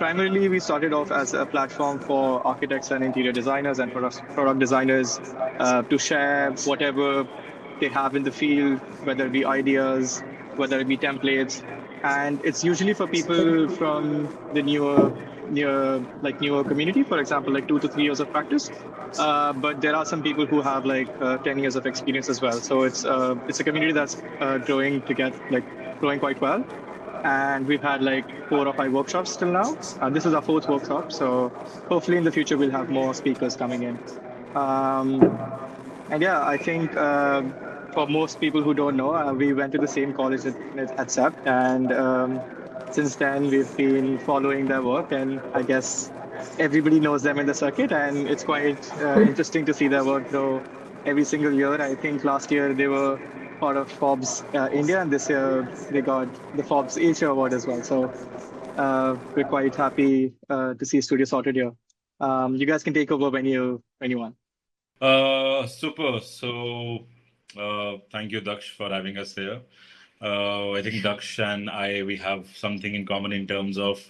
primarily, we started off as a platform for architects and interior designers and product designers to share whatever they have in the field, whether it be ideas, whether it be templates. And it's usually for people from the newer community, for example, like 2 to 3 years of practice. But there are some people who have like 10 years of experience as well. So it's a community that's growing to get like growing quite well. And we've had like 4 or 5 workshops till now. This is our fourth workshop, so hopefully in the future we'll have more speakers coming in. Um, and yeah, I think for most people who don't know, we went to the same college at SEP, and since then we've been following their work, and I guess everybody knows them in the circuit, and it's quite interesting to see their work grow every single year. I think last year they were part of Forbes India, and this year they got the Forbes Asia Award as well. So we're quite happy to see Studio Sorted here. You guys can take over when you want. Super. So, thank you, Daksh, for having us here. I think Daksh and I, we have something in common in terms of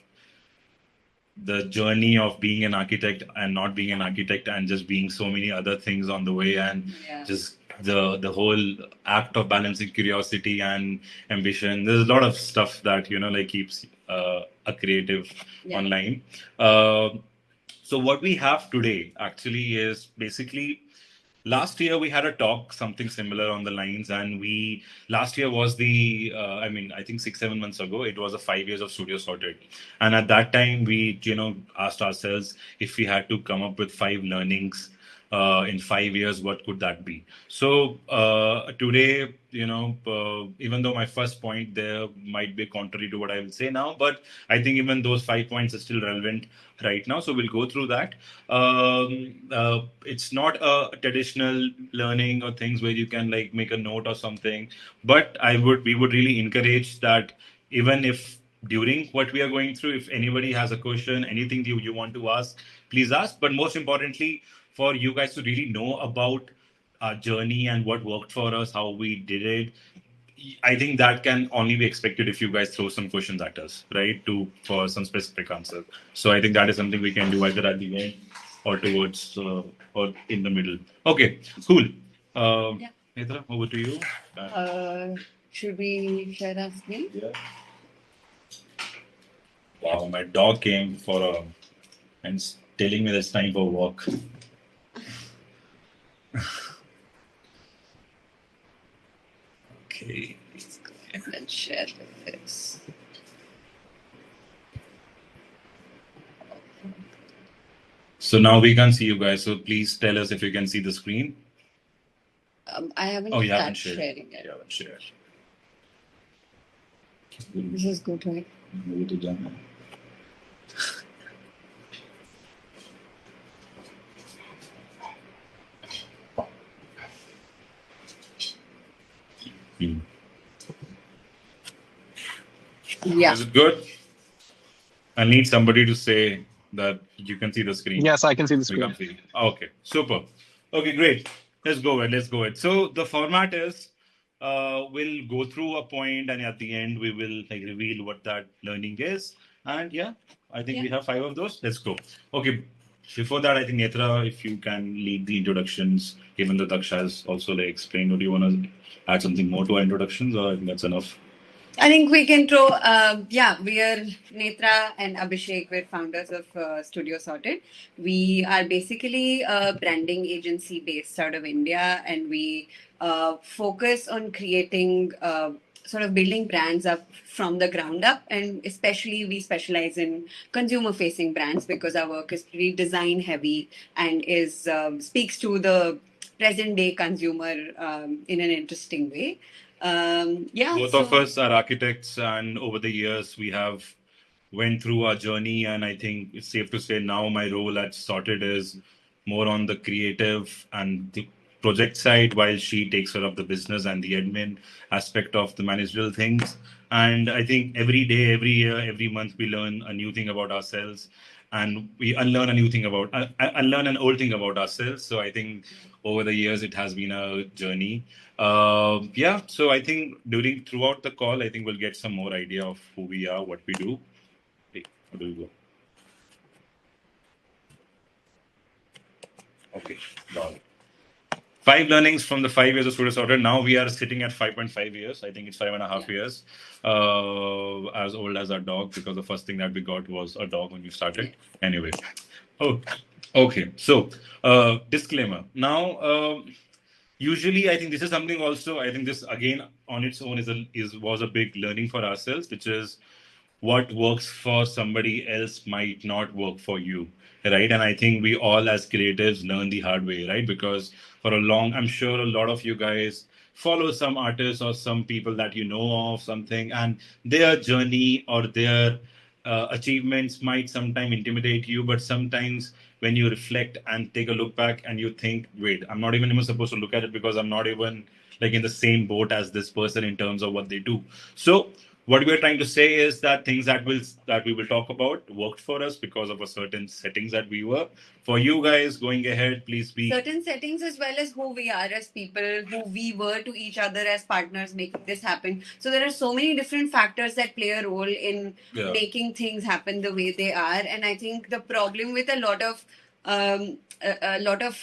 the journey of being an architect and not being an architect and just being so many other things on the way, and just the whole act of balancing curiosity and ambition. There's a lot of stuff that like keeps a creative online. So what we have today actually is basically last year we had a talk something similar on the lines, and we last year was the I mean, I think 6 7 months ago it was a 5 years of Studio Sorted, and at that time we asked ourselves if we had to come up with 5 learnings in 5 years, what could that be? So today, even though my first point there might be contrary to what I will say now, but I think even those 5 points are still relevant right now. So we'll go through that. It's not a traditional learning or things where you can like make a note or something, but we would really encourage that even if during what we are going through, if anybody has a question, anything you want to ask, please ask. But most importantly, for you guys to really know about our journey and what worked for us, how we did it. I think that can only be expected if you guys throw some questions at us, right? For some specific answer. So I think that is something we can do either at the end or towards or in the middle. Okay, cool. Netra, over to you. Should we share our screen? Yeah. Wow, my dog came and telling me it's time for a walk. Okay. Let's go ahead and share with this. So now we can see you guys. So please tell us if you can see the screen. I haven't you haven't started shared. sharing it. You haven't shared. This is good, right? Maybe to them. Yeah. Is it good? I need somebody to say that you can see the screen. Yes, I can see the We screen. can see. Okay, super. Okay, great. Let's go ahead. Let's go ahead. So the format is we'll go through a point, and at the end we will like reveal what that learning is. And yeah, I think we have 5 of those. Let's go. Okay. Before that, I think Netra, if you can lead the introductions, even though Daksh has also like explained, or do you want to add something more to our introductions, or I think that's enough? I think we can throw, we are Netra and Abhishek, we're founders of Studio Sorted. We are basically a branding agency based out of India, and we focus on creating, sort of building brands up from the ground up. And especially we specialize in consumer facing brands because our work is pretty design heavy and is speaks to the present day consumer in an interesting way. Both of us are architects, and over the years we have went through our journey, and I think it's safe to say now my role at Sorted is more on the creative and the project side, while she takes care of the business and the admin aspect of the managerial things. And I think every day, every year, every month we learn a new thing about ourselves, and we unlearn a new thing about unlearn an old thing about ourselves. So I think over the years it has been a journey. Yeah, so I think throughout the call, I think we'll get some more idea of who we are, what we do. Hey, how do we go? Wow. 5 learnings from the 5 years of Studio Sorted. Now we are sitting at 5.5 years. I think it's 5.5 years. As old as our dog, because the first thing that we got was a dog when we started. Anyway. Oh, okay. So, disclaimer. Now, usually, I think this is something also. I think this again on its own was a big learning for ourselves, which is what works for somebody else might not work for you, right? And I think we all as creatives learn the hard way, right? Because for a long, I'm sure a lot of you guys follow some artists or some people that you know of something, and their journey or their achievements might sometimes intimidate you, but sometimes when you reflect and take a look back and you think, wait, I'm not even supposed to look at it because I'm not even like in the same boat as this person in terms of what they do. So what we're trying to say is that things that we will talk about worked for us because of a certain settings that we were. For you guys going ahead, please be certain settings as well as who we are as people, who we were to each other as partners making this happen. So there are so many different factors that play a role in making things happen the way they are. And I think the problem with a lot of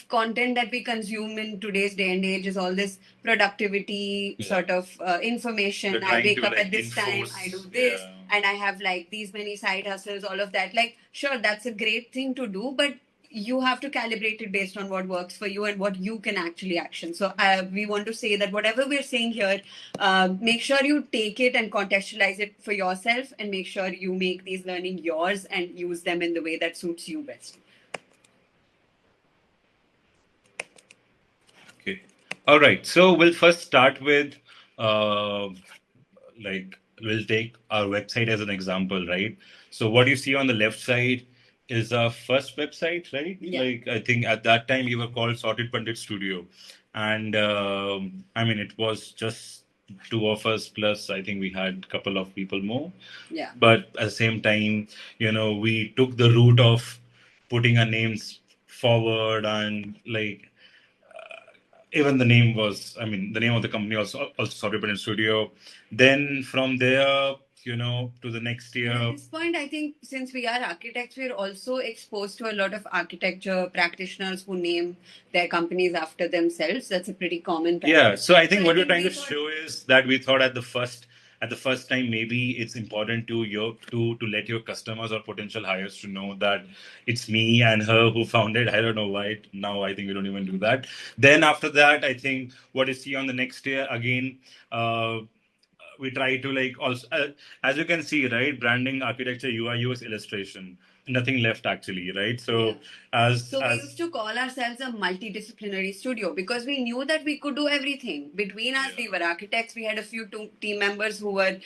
content that we consume in today's day and age is all this productivity sort of information. I wake up at this time, I do this, and I have like these many side hustles, all of that. Like, sure, that's a great thing to do, but you have to calibrate it based on what works for you and what you can actually action. So we want to say that whatever we're saying here, make sure you take it and contextualize it for yourself, and make sure you make these learning yours and use them in the way that suits you best. okay. All right. So we'll first start with uh, like we'll take our website as an example, right? So what you see on the left side is our first website, right? Yeah. Like I think at that time we were called Sorted Pandit Studio, and I mean it was just two of us plus I think we had a couple of people more. Yeah. But at the same time, we took the route of putting our names forward and like even the name was, I mean, the name of the company also Sorry Brilliant Studio. Then from there, to the next year. At this point, I think since we are architects, we're also exposed to a lot of architecture practitioners who name their companies after themselves. That's a pretty common practice. Yeah. So I think what we're trying to show is that we thought at the first time maybe it's important to let your customers or potential hires to know that it's me and her who founded. I don't know why now I think we don't even do that. Then after that, I think what you see on the next year again, we try to like also as you can see, right, branding, architecture, UI UX, illustration, nothing left actually, right? So Yeah. So we used to call ourselves a multidisciplinary studio because we knew that we could do everything. Between us, we were architects. We had a few team members who were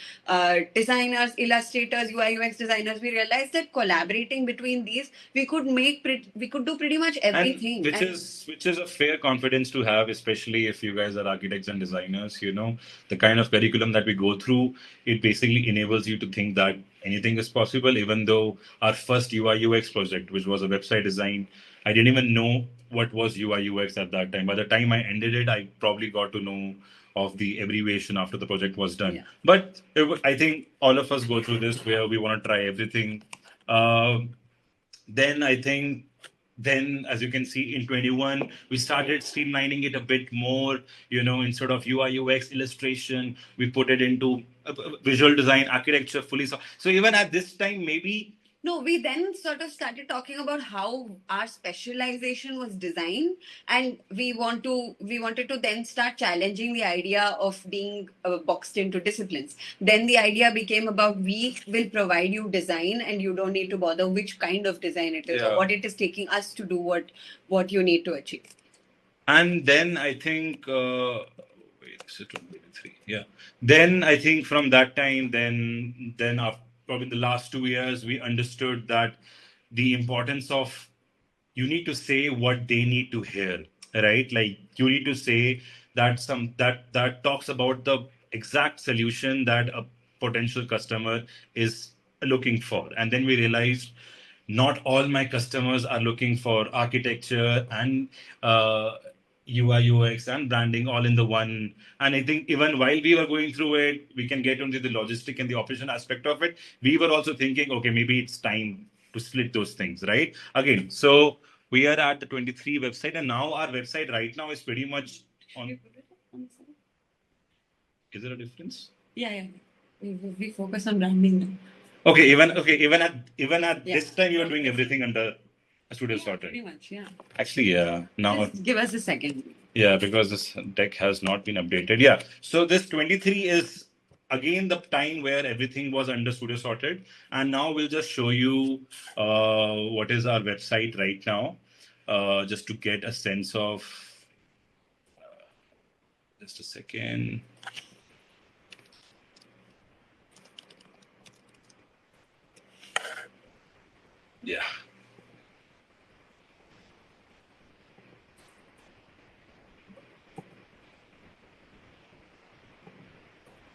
designers, illustrators, UI UX designers. We realized that collaborating between these, we could do pretty much everything. And which is a fair confidence to have, especially if you guys are architects and designers. The kind of curriculum that we go through, it basically enables you to think that anything is possible. Even though our first UI UX project, which was a website design, I didn't even know what was UI UX at that time. By the time I ended it, I probably got to know of the abbreviation after the project was done. Yeah. But I think all of us go through this where we want to try everything. Then I think then as you can see in 21 we started streamlining it a bit more, instead of UI UX illustration we put it into visual design, architecture fully. So even at this time maybe. No, we then sort of started talking about how our specialization was designed, and we wanted to then start challenging the idea of being boxed into disciplines. Then the idea became about we will provide you design, and you don't need to bother which kind of design it is or what it is taking us to do what you need to achieve. And then I think wait, is it 2023? Yeah. Then I think from that time, then after probably the last 2 years, we understood that the importance of you need to say what they need to hear, right? Like you need to say that talks about the exact solution that a potential customer is looking for. And then we realized not all my customers are looking for architecture and UI UX and branding all in the one. And I think even while we were going through it, we can get into the logistic and the operation aspect of it. We were also thinking, okay, maybe it's time to split those things, right? Again, so We are at the 23 website, and now our website right now is pretty much on. Is there a difference? Yeah. We focus on branding now. Okay, even at this time, you are doing everything under a Studio Sorted. Pretty much, yeah. Actually, yeah. Now, Just give us a second. yeah, because this deck has not been updated. Yeah. So this 23 is again the time where everything was under Studio Sorted. And now we'll just show you what is our website right now, just to get a sense of. Just a second. Yeah.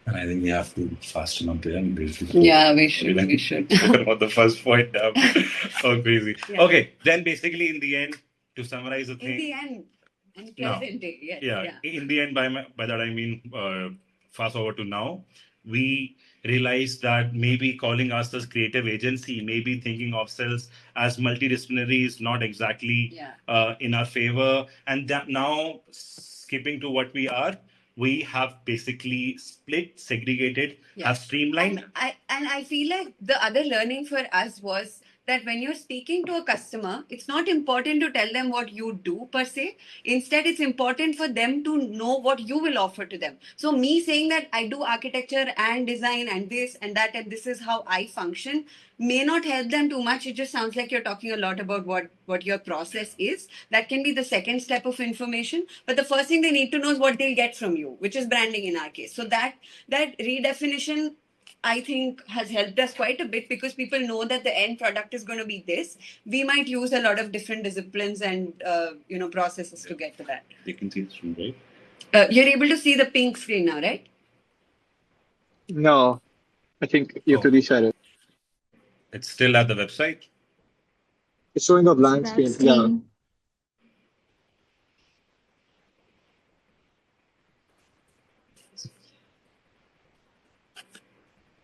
And I think we have to fasten up there. Yeah, we should. We should. About the first point. Oh, crazy. Yeah. Okay, then basically in the end, to summarize the thing. In the end, and present day, yes. Yeah. In the end, by that I mean, fast forward to now, we realized that maybe calling us as creative agency, maybe thinking of ourselves as multidisciplinary is not exactly in our favor. And that now, skipping to what we are, we have basically split, segregated, have streamlined. And I feel like the other learning for us was that when you're speaking to a customer, it's not important to tell them what you do per se. Instead, it's important for them to know what you will offer to them. So me saying that I do architecture and design and this and that, and this is how I function, may not help them too much. It just sounds like you're talking a lot about what your process is. That can be the second step of information. But the first thing they need to know is what they'll get from you, which is branding in our case. So that redefinition, I think, has helped us quite a bit, because people know that the end product is going to be this. We might use a lot of different disciplines and processes to get to that. You can see the screen, right? You're able to see the pink screen now, right? No, I think you have to reshare it. It's still at the website. It's showing a blank screen. Yeah.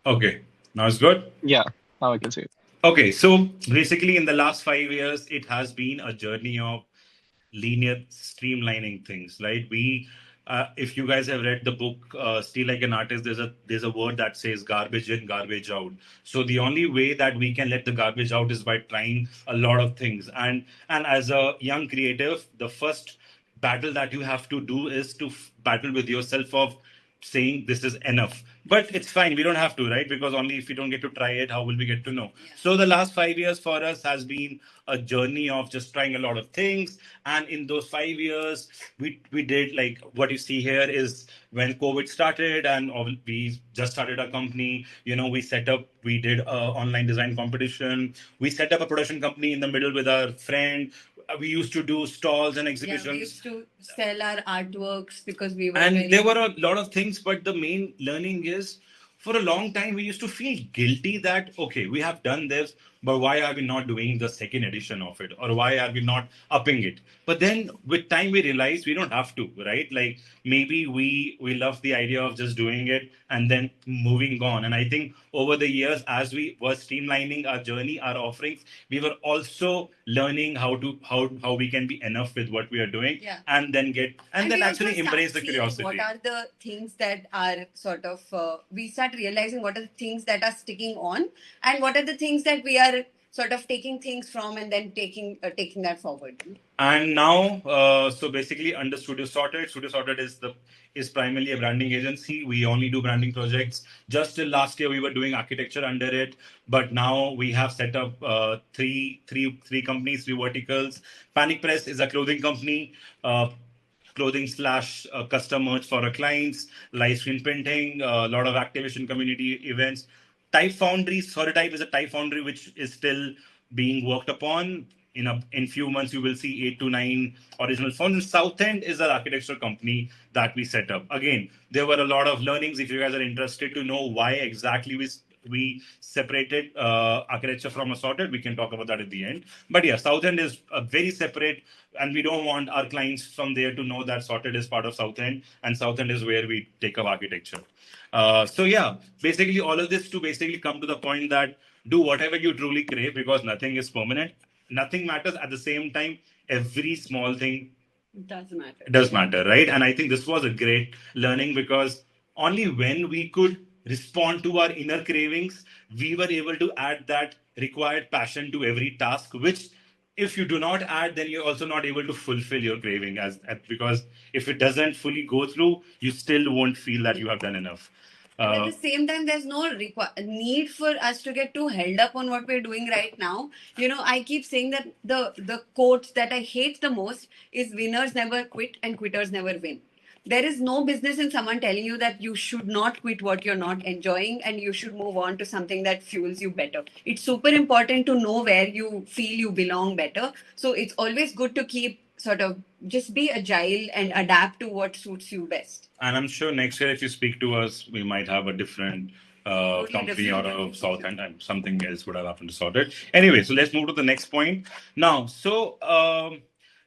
Okay, now it's good. Yeah, now I can see it. Okay, so basically in the last 5 years, it has been a journey of linear streamlining things, right? If you guys have read the book Steal Like an Artist, there's a word that says garbage in, garbage out. So the only way that we can let the garbage out is by trying a lot of things. And as a young creative, the first battle that you have to do is to battle with yourself of saying this is enough. But it's fine, we don't have to, right? Because only if we don't get to try it, how will we get to know? So the last 5 years for us has been a journey of just trying a lot of things. And in those 5 years, we did, like what you see here is when COVID started, and we just started a company. We did a online design competition. We set up a production company in the middle with our friend. We used to do stalls and exhibitions. We used to sell our artworks because we were. And there were a lot of things, but the main learning is, for a long time, we used to feel guilty that, okay, we have done this, but why are we not doing the second edition of it? Or why are we not upping it? But then with time, we realized we don't have to, right? Like maybe we love the idea of just doing it and then moving on. And I think over the years, as we were streamlining our journey, our offerings, we were also learning how we can be enough with what we are doing, and then actually embrace the curiosity. What are the things that are sort of, we start realizing what are the things that are sticking on, and what are the things that we are sort of taking things from and then taking that forward. And now, so basically under Studio Sorted is primarily a branding agency. We only do branding projects. Just till last year, we were doing architecture under it, but now we have set up three companies, three verticals. Panic Press is a clothing company. Clothing / custom merch for our clients, live screen printing, a lot of activation community events. Type Foundry, Type is a type foundry which is still being worked upon. In few months, you will see 8 to 9 original fonts. South End is our architecture company that we set up. Again, there were a lot of learnings. If you guys are interested to know why exactly we separated architecture from Assorted, we can talk about that at the end. But yeah, South End is a very separate, and we don't want our clients from there to know that Sorted is part of South End, and South End is where we take up architecture. So yeah, basically all of this to basically come to the point that do whatever you truly crave, because nothing is permanent. nothing matters. At the same time, every small thing Does matter. does matter, right? And I think this was a great learning because only when we could respond to our inner cravings, we were able to add that required passion to every task, which if you do not add, then you're also not able to fulfill your craving because if it doesn't fully go through, you still won't feel that you have done enough. And at the same time, there's no need for us to get too held up on what we're doing right now. I keep saying that the quote that I hate the most is winners never quit and quitters never win. There is no business in someone telling you that you should not quit what you're not enjoying and you should move on to something that fuels you better. It's super important to know where you feel you belong better. So it's always good to keep sort of just be agile and adapt to what suits you best. And I'm sure next year, if you speak to us, we might have a different Totally company or different. a South End, and something else would have happened to sort it. Anyway, so let's move to the next point now. So,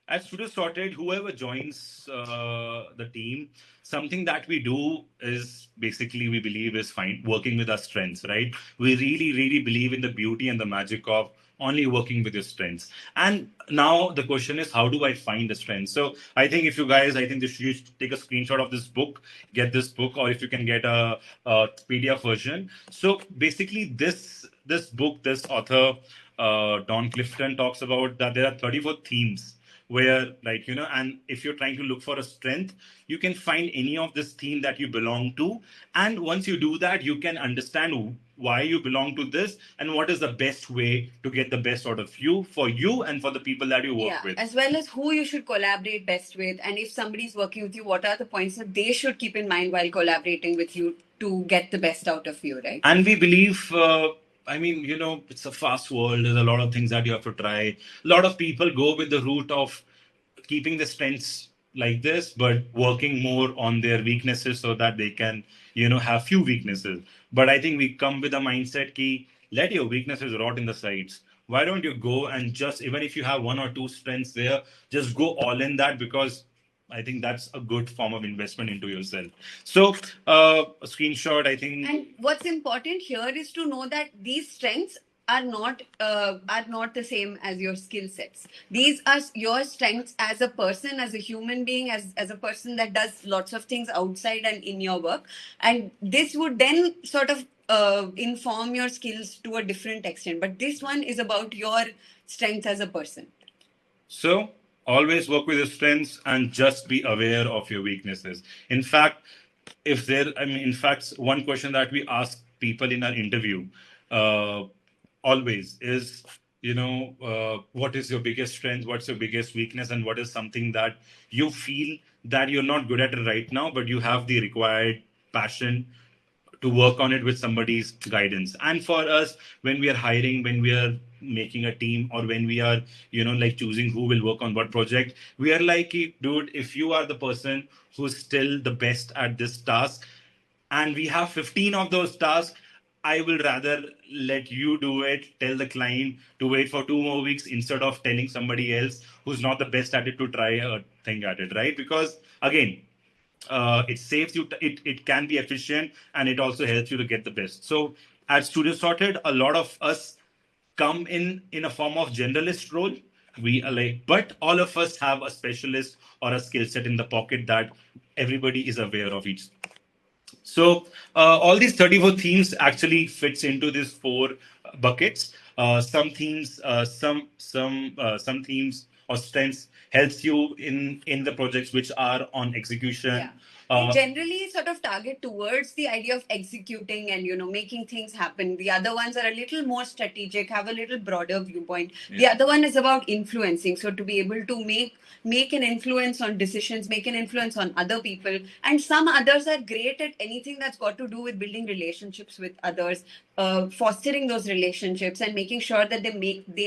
at Studio Sorted, whoever joins the team, something that we do is basically we believe is fine working with our strengths, right? We really, really believe in the beauty and the magic of only working with your strengths. And now the question is, how do I find the strengths? So I think if you guys, I think you should take a screenshot of this book, get this book, or if you can get a PDF version. So basically, this book, this author, Don Clifton, talks about that there are 34 themes where, like, and if you're trying to look for a strength, you can find any of this theme that you belong to, and once you do that, you can understand why you belong to this and what is the best way to get the best out of you for you and for the people that you work with, as well as who you should collaborate best with, and if somebody's working with you, what are the points that they should keep in mind while collaborating with you to get the best out of you, right? And we believe, I mean, it's a fast world. There's a lot of things that you have to try. A lot of people go with the route of keeping the strengths like this, but working more on their weaknesses so that they can, have few weaknesses. But I think we come with a mindset key, let your weaknesses rot in the sides. Why don't you go and just, even if you have one or two strengths there, just go all in that, because I think that's a good form of investment into yourself. So, a screenshot, I think. And what's important here is to know that these strengths are not the same as your skill sets. These are your strengths as a person, as a human being, as a person that does lots of things outside and in your work, and this would then sort of inform your skills to a different extent. But this one is about your strengths as a person. So, always work with your strengths and just be aware of your weaknesses. In fact, in fact, one question that we ask people in our interview uh, always is, what is your biggest strength? What's your biggest weakness? And what is something that you feel that you're not good at it right now, but you have the required passion to work on it with somebody's guidance. And for us, when we are hiring, when we are making a team, or when we are, like choosing who will work on what project, we are like, dude, if you are the person who's still the best at this task, and we have 15 of those tasks, I will rather let you do it, tell the client to wait for 2 more weeks instead of telling somebody else who's not the best at it to try a thing at it, right? Because again, it saves you, it can be efficient, and it also helps you to get the best. So at Studio Sorted, a lot of us come in a form of generalist role. We are like, but all of us have a specialist or a skill set in the pocket that everybody is aware of each. So all these 34 themes actually fits into these four buckets. Some themes, some themes or strengths helps you in the projects which are on execution. Yeah. They generally sort of target towards the idea of executing and making things happen. The other ones are a little more strategic, have a little broader viewpoint. The Yeah. other one is about influencing, so to be able to make an influence on decisions, make an influence on other people. And some others are great at anything that's got to do with building relationships with others, fostering those relationships and making sure that they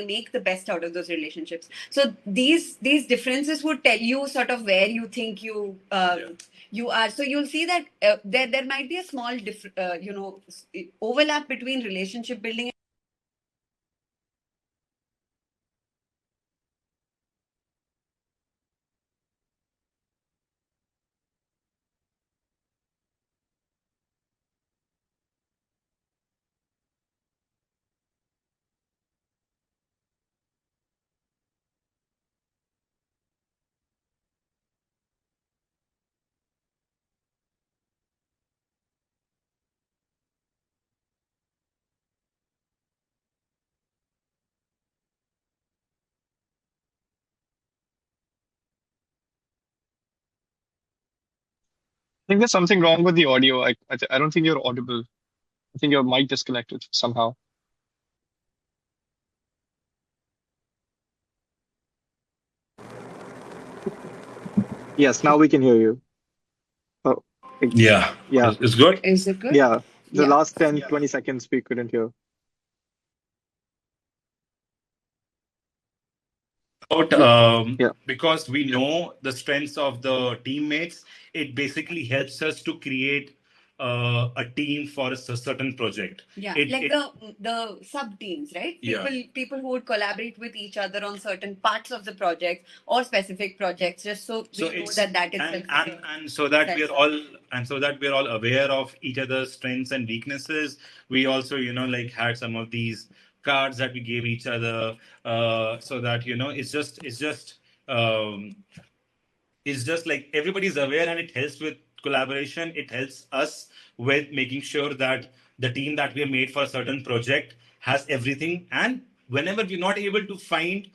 make the best out of those relationships. So these differences would tell you sort of where you think you are. So you'll see that there might be a small overlap between relationship building think there's something wrong with the audio. I don't think you're audible. I think your mic disconnected somehow. Yes, now we can hear you. Oh, Yeah, yeah, it's good. Is it good? yeah. The Yeah. last 10, 20 seconds we couldn't hear. About Yeah. because we know the strengths of the teammates, it basically helps us to create a team for a certain project. Yeah, It, like it the sub teams, right? yeah. People who would collaborate with each other on certain parts of the project or specific projects, just so So we know it's that that itself is and so that we are a all and so that we are all aware of each other's strengths and weaknesses. We also, like had some of these cards that we gave each other, so that um, it's just like everybody's aware, and it helps with collaboration. It helps us with making sure that the team that we have made for a certain project has everything. And whenever we're not able to find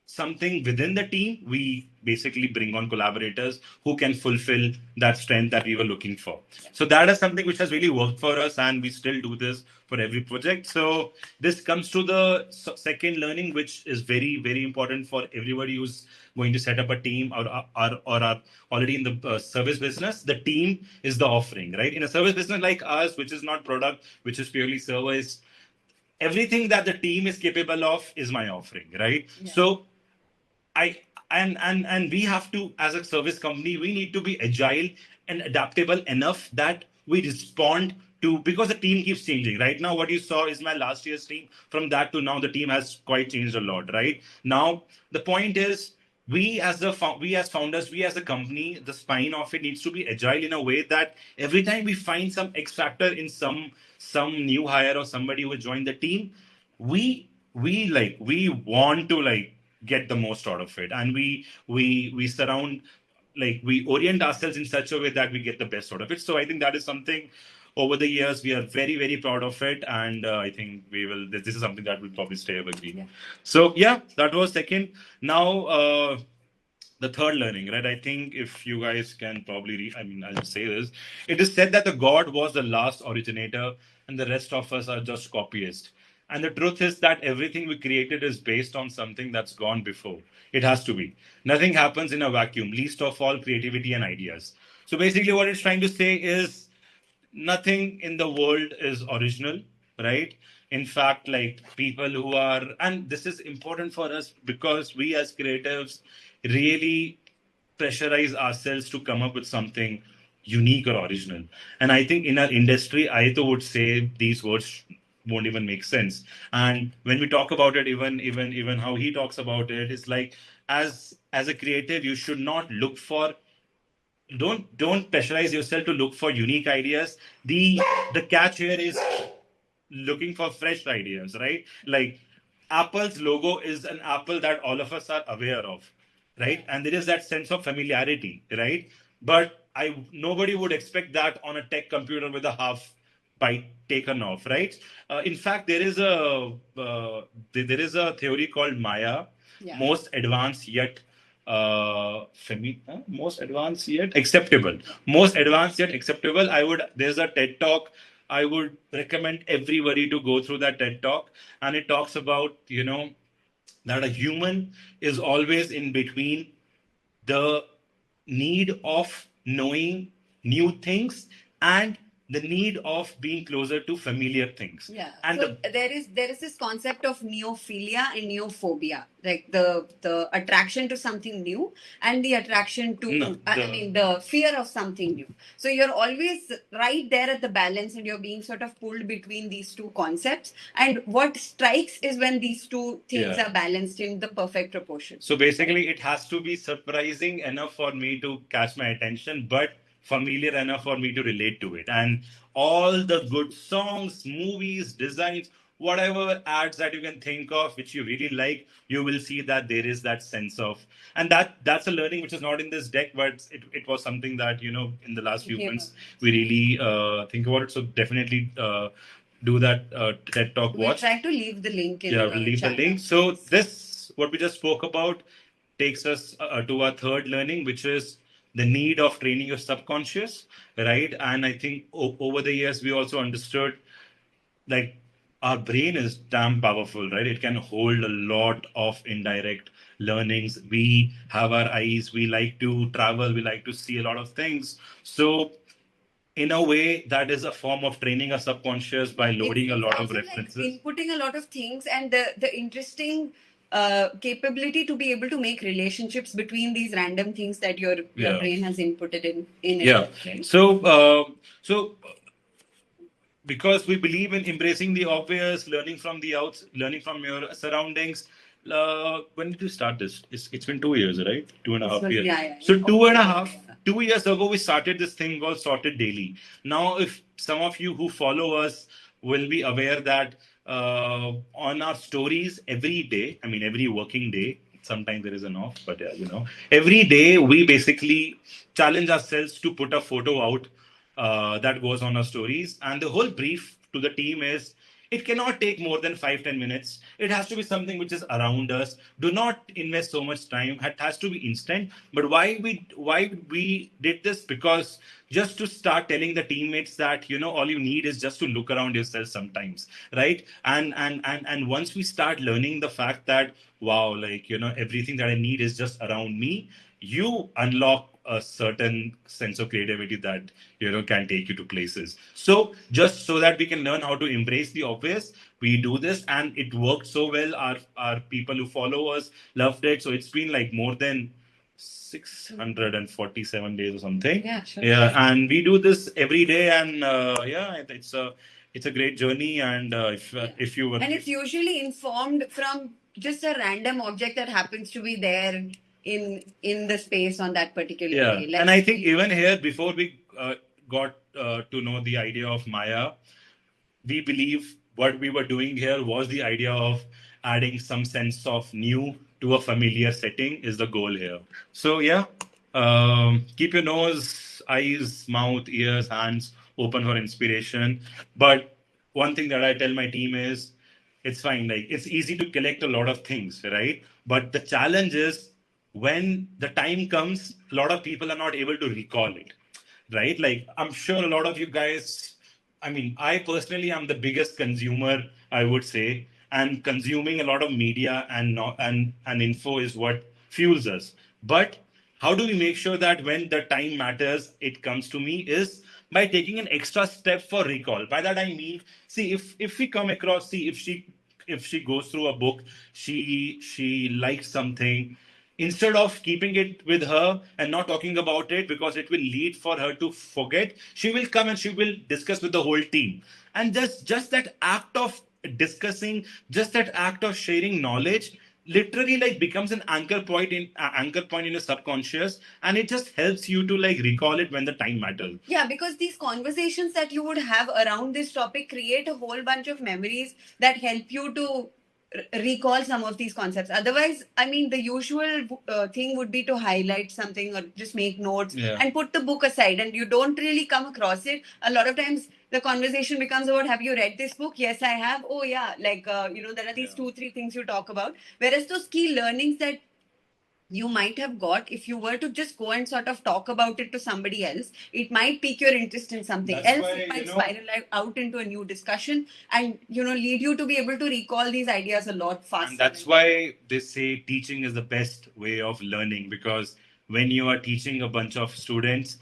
something within the team, we basically bring on collaborators who can fulfill that strength that we were looking for. So that is something which has really worked for us, and we still do this for every project. So this comes to the second learning, which is very, very important for everybody who's going to set up a team or are already in the service business. The team is the offering, right? In a service business like ours, which is not product, which is purely service, everything that the team is capable of is my offering, right? yeah. So I and we have to, as a service company, we need to be agile and adaptable enough that we respond to, because the team keeps changing. Right now, what you saw is my last year's team. From that to now, the team has quite changed a lot. Right now, the point is, we as founders, we as a company, the spine of it needs to be agile in a way that every time we find some X factor in some new hire or somebody who will join the team, we want to get the most out of it, and we surround, we orient ourselves in such a way that we get the best out of it. So I think that is something over the years we are very, very proud of it, and I think we will this is something that will probably stay evergreen. Yeah. So yeah, that was second. Now the third learning, right? I think if you guys can probably, I'll say this. It is said that the God was the last originator, and the rest of us are just copyists. And the truth is that everything we created is based on something that's gone before. It has to be. Nothing happens in a vacuum, least of all creativity and ideas. So basically, what it's trying to say is nothing in the world is original, right? In fact, like people who are, and this is important for us because we as creatives really pressurize ourselves to come up with something unique or original. And I think in our industry, I too would say these words won't even make sense. And when we talk about it, even how he talks about it, it's like, as a creative, you should not look for, don't pressurize yourself to look for unique ideas. The catch here is looking for fresh ideas, right? Like Apple's logo is an apple that all of us are aware of, right? And there is that sense of familiarity, right? But I nobody would expect that on a tech computer with a half bite taken off, right? In fact, there is a theory called Maya, Yeah. most advanced yet acceptable, most advanced yet acceptable. There's a TED talk. I would recommend everybody to go through that TED talk, and it talks about that a human is always in between the need of knowing new things and the need of being closer to familiar things. Yeah. And So there is this concept of neophilia and neophobia, like the attraction to something new and the attraction to No, I mean the fear of something new. So you're always right there at the balance, and you're being sort of pulled between these two concepts. And what strikes is when these two things Yeah. are balanced in the perfect proportion. So basically, it has to be surprising enough for me to catch my attention, but familiar enough for me to relate to it. And all the good songs, movies, designs, whatever ads that you can think of, which you really like, you will see that there is that sense of, and that's a learning which is not in this deck, but it was something that in the last few months we really think about it. So definitely do that TED talk We'll watch. try to leave the link in Yeah, the we'll leave the chat. link. So this, what we just spoke about, takes us to our third learning, which is the need of training your subconscious, right? And I think over the years we also understood, like, our brain is damn powerful, right? It can hold a lot of indirect learnings. We have our eyes, we like to travel, we like to see a lot of things. So in a way, that is a form of training a subconscious by loading a It's lot of also like references. inputting a lot of things, and the interesting capability to be able to make relationships between these random things that your Yeah. brain has inputted in Yeah. it, right? So because we believe in embracing the obvious, learning from the outs, learning from your surroundings. When did you start this? It's been 2 years, right? Two and a This half was, years. yeah, yeah, So yeah. two and a Okay, half, yeah. 2 years ago, we started this thing called Sorted Daily. Now, if some of you who follow us will be aware that on our stories every day, I mean every working day, sometimes there is an off, but yeah, every day we basically challenge ourselves to put a photo out that goes on our stories. And the whole brief to the team is, it cannot take more than 5-10 minutes. It has to be something which is around us. Do not invest so much time. It has to be instant. But why we did this? Because just to start telling the teammates that all you need is just to look around yourself sometimes, right? And once we start learning the fact that, wow, like everything that I need is just around me, you unlock a certain sense of creativity that can take you to places. So just so that we can learn how to embrace the obvious, we do this, and it worked so well. Our people who follow us loved it. So it's been like more than 647 days or something. Yeah, sure. Yeah, and we do this every day, and yeah, it's a great journey. And if you were, And it's usually informed from just a random object that happens to be there in the space on that particular yeah, day. and I think even here, before we got to know the idea of Maya, we believe what we were doing here was the idea of adding some sense of new to a familiar setting is the goal here. So yeah, keep your nose, eyes, mouth, ears, hands open for inspiration. But one thing that I tell my team is, it's fine. Like, it's easy to collect a lot of things, right? But the challenge is, when the time comes, a lot of people are not able to recall it, right? Like, I'm sure a lot of you guys, I mean, I personally am the biggest consumer, I would say, and consuming a lot of media and not, and info is what fuels us. But how do we make sure that when the time matters, it comes to me, is by taking an extra step for recall. By that I mean, see, if we come across, see, if she goes through a book, she likes something, instead of keeping it with her and not talking about it because it will lead for her to forget, she will come and she will discuss with the whole team. And just that act of discussing, just that act of sharing knowledge, literally like becomes an anchor point in your subconscious, and it just helps you to like recall it when the time matters. Yeah, because these conversations that you would have around this topic create a whole bunch of memories that help you to recall some of these concepts. Otherwise, I mean, the usual thing would be to highlight something or just make notes, Yeah. and put the book aside, and you don't really come across it. A lot of times, the conversation becomes about, have you read this book? Yes, I have. Oh, yeah. Like, there are these Yeah. two, three things you talk about. Whereas those key learnings that you might have got, if you were to just go and sort of talk about it to somebody else, it might pique your interest in something That's else. why, It might spiral out into a new discussion, and lead you to be able to recall these ideas a lot faster. And that's why they say teaching is the best way of learning, because when you are teaching a bunch of students,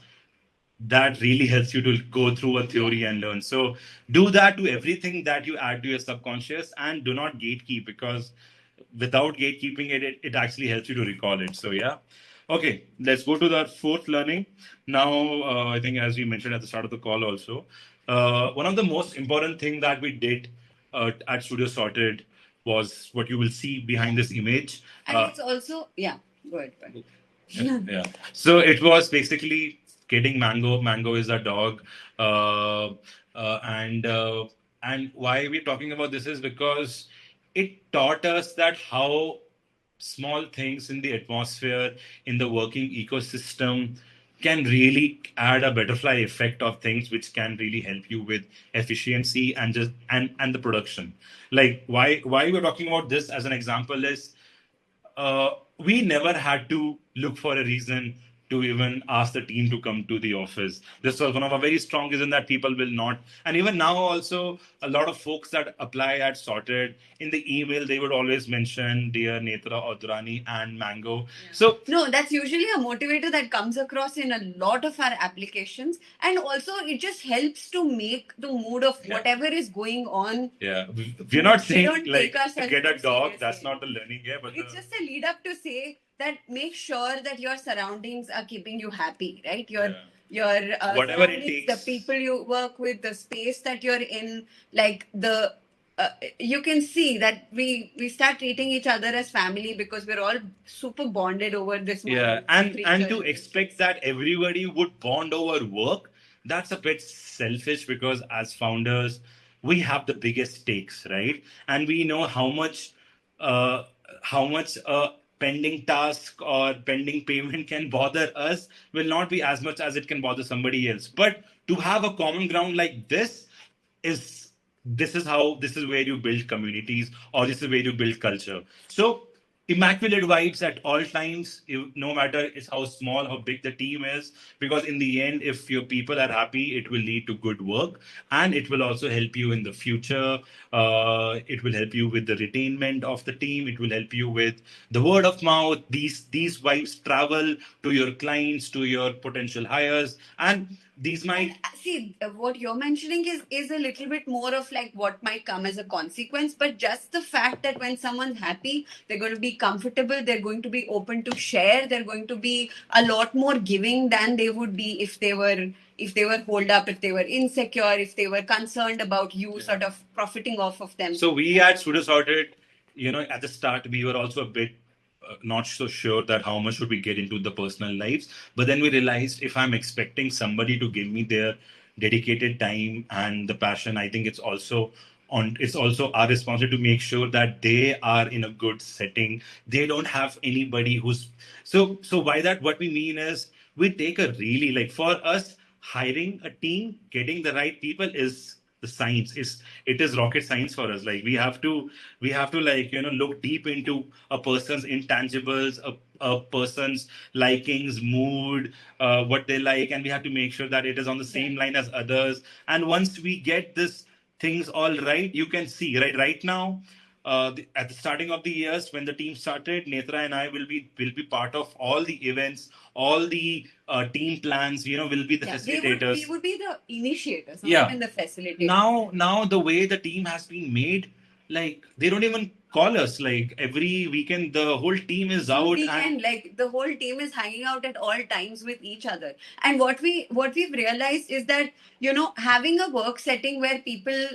that really helps you to go through a theory and learn. So do that to everything that you add to your subconscious, and do not gatekeep, because without gatekeeping it actually helps you to recall it. So yeah. Okay, let's go to the fourth learning. Now, I think as we mentioned at the start of the call also, one of the most important thing that we did at Studio Sorted was what you will see behind this image. And it's also, yeah, go ahead. Yeah. So it was basically getting Mango. Mango is a dog, uh, and why we're talking about this is because it taught us that how small things in the atmosphere, in the working ecosystem, can really add a butterfly effect of things, which can really help you with efficiency and just and the production. Like, why we're talking about this as an example is, we never had to look for a reason to even ask the team to come to the office. This was one of our very strong reasons that people will not. And even now, also, a lot of folks that apply at Sorted, in the email, they would always mention Dear Netra or Durrani and Mango. Yeah. So, No, that's usually a motivator that comes across in a lot of our applications. And also, it just helps to make the mood of Yeah. whatever is going on. Yeah, we're not We saying don't like take ourselves get a too dog. seriously. That's not the learning here, but It's just a lead up to say that make sure that your surroundings are keeping you happy, right? Your whatever it surroundings, takes. the people you work with, the space that you're in, like the you can see that we start treating each other as family because we're all super bonded over this one Yeah, and creature. to expect that everybody would bond over work, that's a bit selfish because as founders, we have the biggest stakes, right? And we know uh, how much a pending task or pending payment can bother us will not be as much as it can bother somebody else. But to have a common ground like is this is where you build communities or this is where you build culture. So immaculate vibes at all times, no matter it's how small how big the team is, because in the end if your people are happy it will lead to good work, and it will also help you in the future. It will help you with the retainment of the team, it will help you with the word of mouth. These vibes travel to your clients, to your potential hires, and these might see what you're mentioning is a little bit more of like what might come as a consequence, but just the fact that when someone's happy, they're going to be comfortable, they're going to be open to share, they're going to be a lot more giving than they would be if they were holed up, if they were insecure, if they were concerned about you sort of profiting off of them. So we at Studio Sorted, at the start we were also a bit not so sure that how much should we get into the personal lives. But then we realized if I'm expecting somebody to give me their dedicated time and the passion, I think it's also our responsibility to make sure that they are in a good setting. They don't have anybody who's so by that what we mean is we take a really like for us hiring a team, getting the right people is the science is it is rocket science for us. Like we have to like look deep into a person's intangibles, a person's likings, mood, what they like, and we have to make sure that it is on the same line as others. And once we get this things all right, you can see right now, at the starting of the years when the team started, Netra and I will be part of all the events, all the team plans. Will be the facilitators. We would be the initiators, not Yeah. even the facilitators. Now the way the team has been made, like they don't even call us. Like every weekend, the whole team is out. Weekend, like the whole team is hanging out at all times with each other. And what we've realized is that having a work setting where people,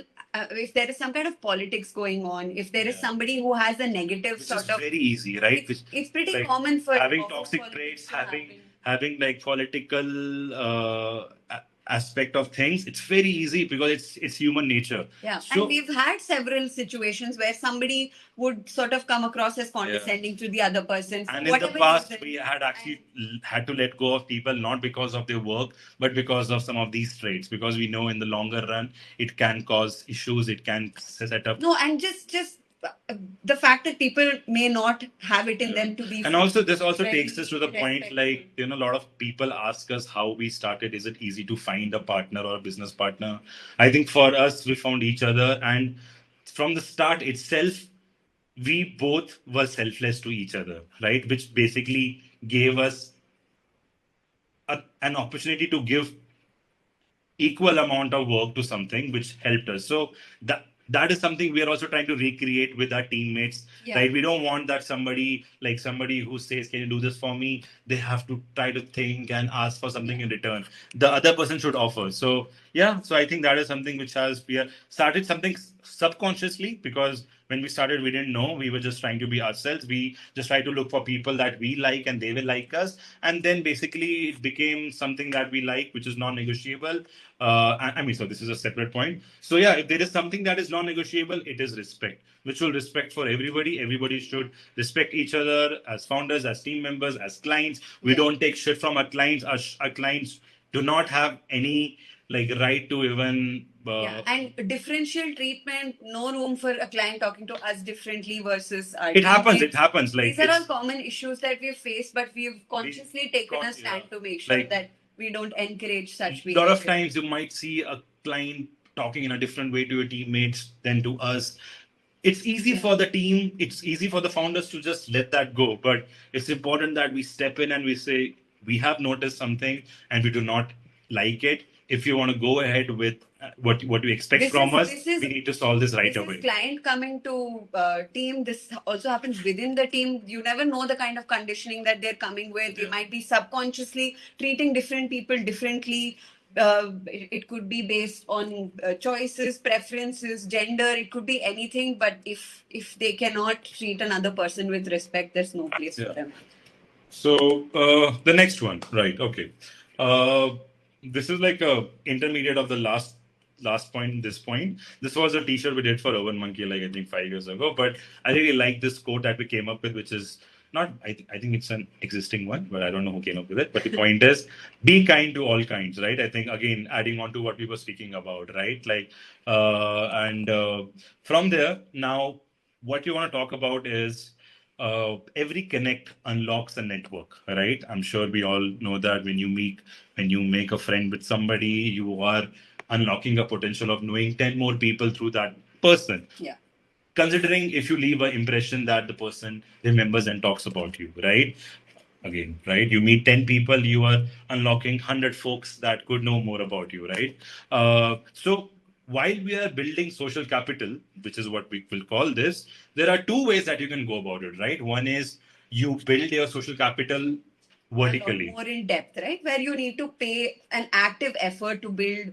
if there is some kind of politics going on, if there is somebody who has a negative Which sort is of, very easy, right? it's pretty Like, common for having office toxic politics traits, to having happen. having like political aspect of things. It's very easy because it's human nature. Yeah, So and we've had several situations where somebody would sort of come across as condescending to the other person. and in the past, we had actually had to let go of people not because of their work, but because of some of these traits. Because we know in the longer run, it can cause issues. It can set up. No, and just the fact that people may not have it in them to be. And also, this also very takes us to the point, respectful. like, a lot of people ask us how we started. Is it easy to find a partner or a business partner? I think for us, we found each other. And from the start itself, we both were selfless to each other, right? Which basically gave us an opportunity to give equal amount of work to something which helped us. So that is something we are also trying to recreate with our teammates. Yeah. Right? We don't want that somebody who says, "Can you do this for me?" They have to try to think and ask for something in return. The other person should offer. So yeah, so I think that is something which we have started something subconsciously, because when we started, we didn't know. We were just trying to be ourselves. We just tried to look for people that we like and they will like us. And then basically it became something that we like, which is non-negotiable. I mean, so this is a separate point. So yeah, if there is something that is non-negotiable, it is respect. Mutual respect for everybody. Everybody should respect each other as founders, as team members, as clients. We don't take shit from our clients. Our clients do not have any like right to even and differential treatment, no room for a client talking to us differently versus our it happens. teammates. It happens. Like These are all common issues that we've faced, but we've consciously taken a stand to make sure like that we don't encourage such a behavior. lot of times you might see a client talking in a different way to your teammates than to us. It's easy for the team, it's easy for the founders to just let that go, but it's important that we step in and we say we have noticed something and we do not like it. If you want to go ahead with what you expect from us, we need to solve this right away. This is client coming to team. This also happens within the team. You never know the kind of conditioning that they're coming with. They might be subconsciously treating different people differently. It could be based on choices, preferences, gender. It could be anything. But if they cannot treat another person with respect, there's no place for them. So the next one, right? Okay, uh, this is like a intermediate of the last point. This point, this was a T-shirt we did for Urban Monkey, like I think 5 years ago. But I really like this quote that we came up with, which is not. I think it's an existing one, but I don't know who came up with it. But the point is, be kind to all kinds, right? I think again, adding on to what we were speaking about, right? Like, and from there now, what you want to talk about is every connect unlocks a network, right? I'm sure we all know that when you make a friend with somebody, you are unlocking a potential of knowing 10 more people through that person. Yeah. Considering if you leave an impression that the person remembers and talks about you, right? Again, right? You meet 10 people, you are unlocking 100 folks that could know more about you, right? So while we are building social capital, which is what we will call this, there are two ways that you can go about it, right? One is you build your social capital vertically. More in depth, right? Where you need to pay an active effort to build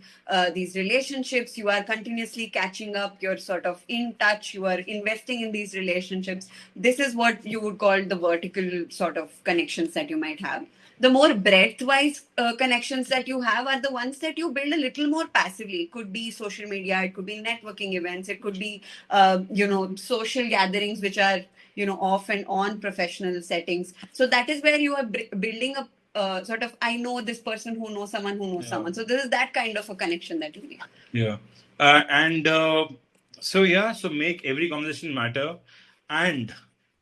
these relationships. You are continuously catching up. You're sort of in touch. You are investing in these relationships. This is what you would call the vertical sort of connections that you might have. The more breadth-wise connections that you have are the ones that you build a little more passively. It could be social media. It could be networking events. It could be, social gatherings, which are off and on professional settings. So that is where you are building a sort of, I know this person who knows someone who knows someone. So this is that kind of a connection that you need. Yeah. And so make every conversation matter. And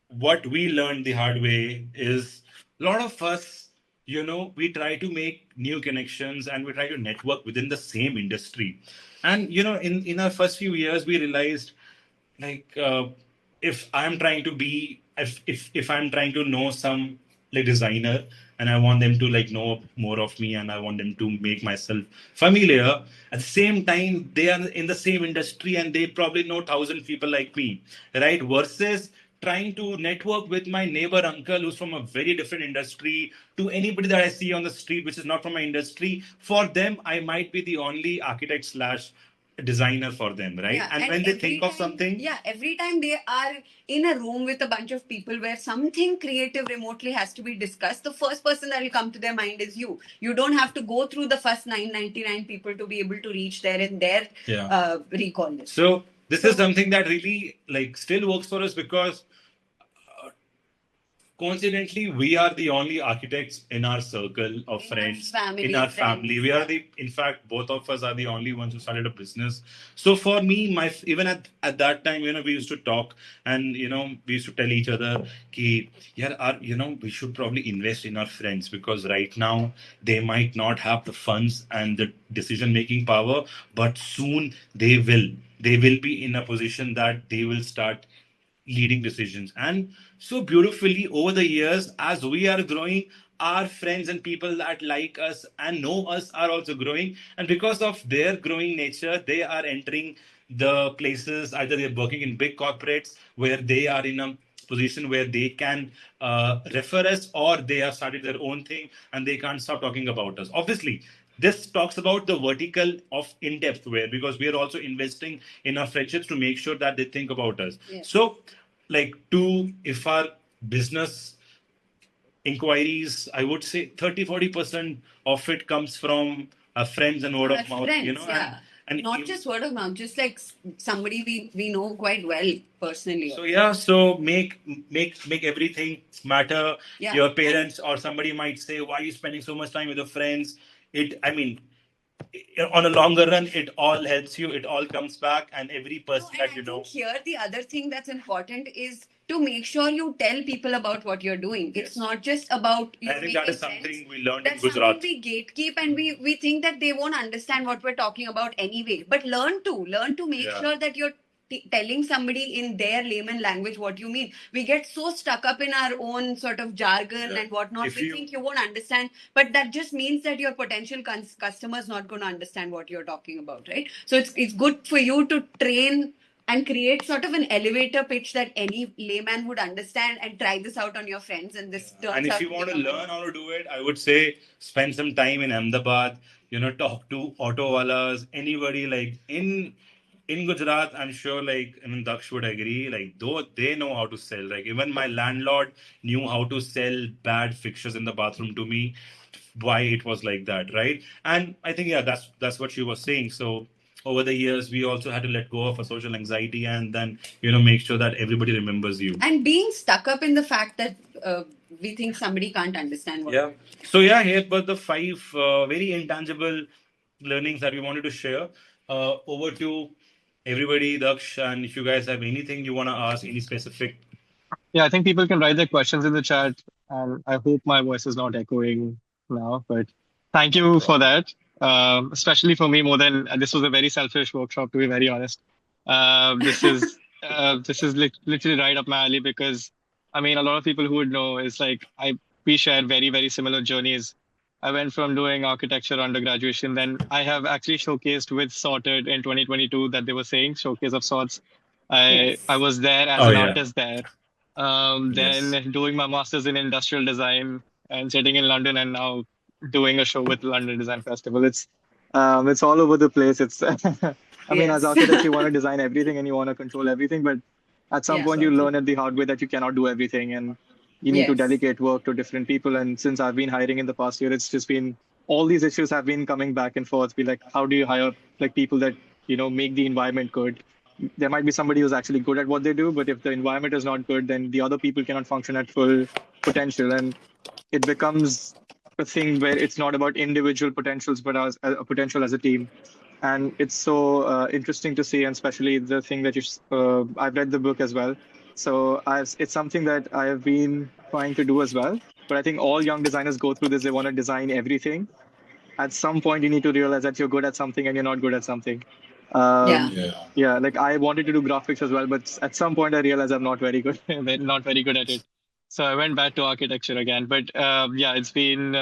what we learned the hard way is a lot of us, we try to make new connections and we try to network within the same industry. And, in our first few years, we realized like if I'm trying to be if I'm trying to know some like designer and I want them to like know more of me and I want them to make myself familiar, at the same time they are in the same industry and they probably know 1,000 people like me, right? Versus trying to network with my neighbor uncle who's from a very different industry to anybody that I see on the street which is not from my industry. For them I might be the only architect slash designer for them, right? Yeah, and when they think of something, every time they are in a room with a bunch of people where something creative remotely has to be discussed, the first person that will come to their mind is you. You don't have to go through the first 999 people to be able to reach there in their recall list. So this is something that really like still works for us because coincidentally, we are the only architects in our circle of friends, in our family. We are in fact, both of us are the only ones who started a business. So for me, even at that time, we used to talk and, we used to tell each other, ki, yeah, we should probably invest in our friends because right now they might not have the funds and the decision-making power, but soon they will. They will be in a position that they will start leading decisions. And so beautifully over the years, as we are growing, our friends and people that like us and know us are also growing. And because of their growing nature, they are entering the places, either they're working in big corporates where they are in a position where they can refer us, or they have started their own thing and they can't stop talking about us. Obviously, this talks about the vertical of in-depth where, because we are also investing in our friendships to make sure that they think about us. So like if our business inquiries, I would say 30-40% of it comes from our friends and word of mouth, friends, and not just word of mouth, just like somebody we know quite well personally. So make everything matter. Your parents or somebody might say, why are you spending so much time with your friends? I mean, on a longer run, it all helps you. It all comes back, and every No, person and that I you know. think here the other thing that's important is to make sure you tell people about what you're doing. It's Yes. not just about you I think that making is something friends. we learned in That's something Gujarat. we gatekeep, and we think that they won't understand what we're talking about anyway. But learn to make Yeah. sure that you're telling somebody in their layman language what you mean. We get so stuck up in our own sort of jargon Yeah. and whatnot. If We you think you won't understand, but that just means that your potential customer is not going to understand what you're talking about, right? So it's good for you to train and create sort of an elevator pitch that any layman would understand and try this out on your friends, and this turns and if out you to want to become learn how to do it, I would say spend some time in Ahmedabad. Talk to auto walas, anybody like in Gujarat. I'm sure, like, I mean, Daksh would agree. Like, though they know how to sell. Like, even my landlord knew how to sell bad fixtures in the bathroom to me. Why it was like that, right? And I think, yeah, that's what she was saying. So over the years, we also had to let go of a social anxiety, and then make sure that everybody remembers you. and being stuck up in the fact that we think somebody can't understand what. Yeah. So yeah, here were the five very intangible learnings that we wanted to share. Over to everybody, Daksh, and if you guys have anything you want to ask, any specific. Yeah, I think people can write their questions in the chat, and I hope my voice is not echoing now. But thank No you for problem. that, especially for me more than this was a very selfish workshop, to be very honest. This is literally right up my alley because I mean a lot of people who would know is like I we share very very similar journeys. I went from doing architecture undergraduation, then I have actually showcased with Sorted in 2022 that they were saying showcase of sorts. I Yes. was there as Oh an yeah. artist there, Yes. then doing my master's in industrial design and sitting in London and now doing a show with London Design Festival. It's all over the place. It's I mean, as Yes. architects, you want to design everything and you want to control everything, but at some Yeah. point you Exactly. learn it the hard way that you cannot do everything and you need to Yes. delegate work to different people. And since I've been hiring in the past year, it's just been all these issues have been coming back and forth. Be like, how do you hire like people that make the environment good? There might be somebody who's actually good at what they do, but if the environment is not good, then the other people cannot function at full potential, and it becomes a thing where it's not about individual potentials, but as a potential as a team. And it's so interesting to see, and especially the thing that I've read the book as well. So it's something that I have been trying to do as well. But I think all young designers go through this. They want to design everything. At some point, you need to realize that you're good at something and you're not good at something. Yeah. Um, Yeah. yeah, like I wanted to do graphics as well, but at some point I realized I'm not very good, not very good at it. So I went back to architecture again. But yeah, it's been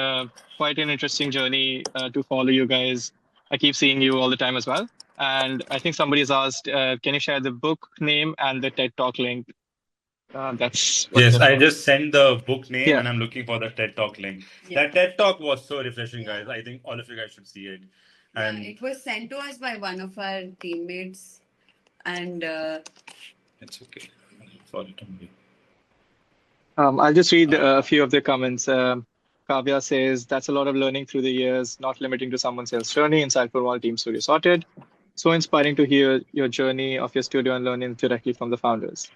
quite an interesting journey to follow you guys. I keep seeing you all the time as well. And I think somebody's asked, can you share the book name and the TED Talk link? That's what Yes, that's I for. just sent the book name Yeah. and I'm looking for the TED Talk link. Yeah. That TED Talk was so refreshing, Yeah. guys. I think all of you guys should see it. Yeah. And It was sent to us by one of our teammates, and it's okay. Sorry, Tommy. I'll just read Uh, a few of the comments. Kavya says, that's a lot of learning through the years, not limiting to someone else's journey. Insightful while team studio sorted. So inspiring to hear your journey of your studio and learning directly from the founders.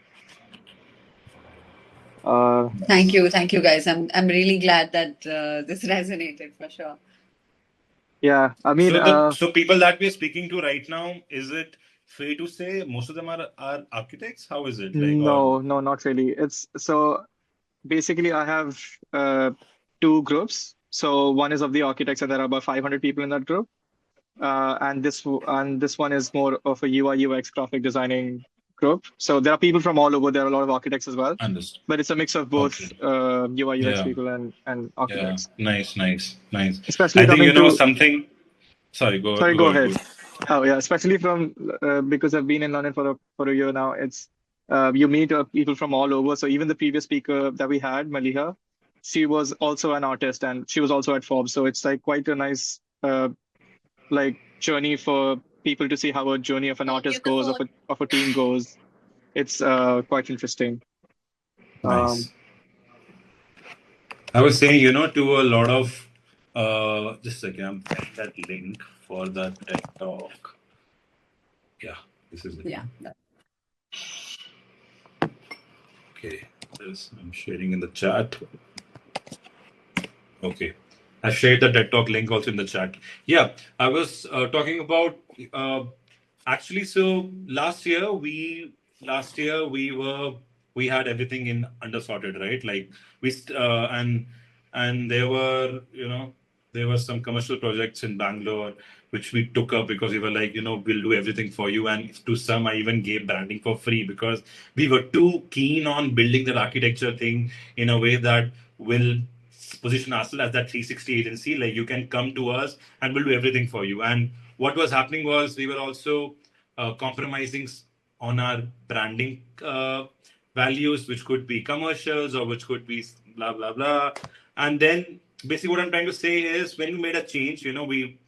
Uh, thank you, guys. I'm really glad that this resonated for sure. yeah, I mean, so people that we're speaking to right now, is it fair to say most of them are architects? How is it like? Or no, no, not really. It's so basically I have two groups. So one is of the architects, and there are about 500 people in that group. And this one is more of a UI UX graphic designing group. So there are people from all over. There are a lot of architects as well, understood? but it's a mix of both Okay. UI UX Yeah. people and Yeah. architects. Nice. Nice. Nice. Especially I think coming to something. Sorry. Go. sorry, Go go ahead. Go ahead. ahead. Oh yeah, especially from because I've been in London for a year now. It's you meet people from all over. So even the previous speaker that we had, Maliha, she was also an artist and she was also at Forbes. So it's like quite a nice like journey for people to see how a journey of an Oh, artist mute the goes, phone. of a team goes. It's quite interesting. Um, Nice. I was saying, to a lot of just a second, I'm sending that link for that TED talk. Yeah, this is it. Yeah. Okay, this I'm sharing in the chat. Okay. I shared the TED Talk link also in the chat. Yeah, I was talking about uh, actually. So last year we had everything in under sorted, right? Like and there were there were some commercial projects in Bangalore which we took up because we were like, we'll do everything for you. And to some, I even gave branding for free because we were too keen on building that architecture thing in a way that will position ourselves as that 360 agency. Like you can come to us and we'll do everything for you. And what was happening was we were also compromising on our branding values, which could be commercials or which could be blah blah blah. And then basically what I'm trying to say is when we made a change, we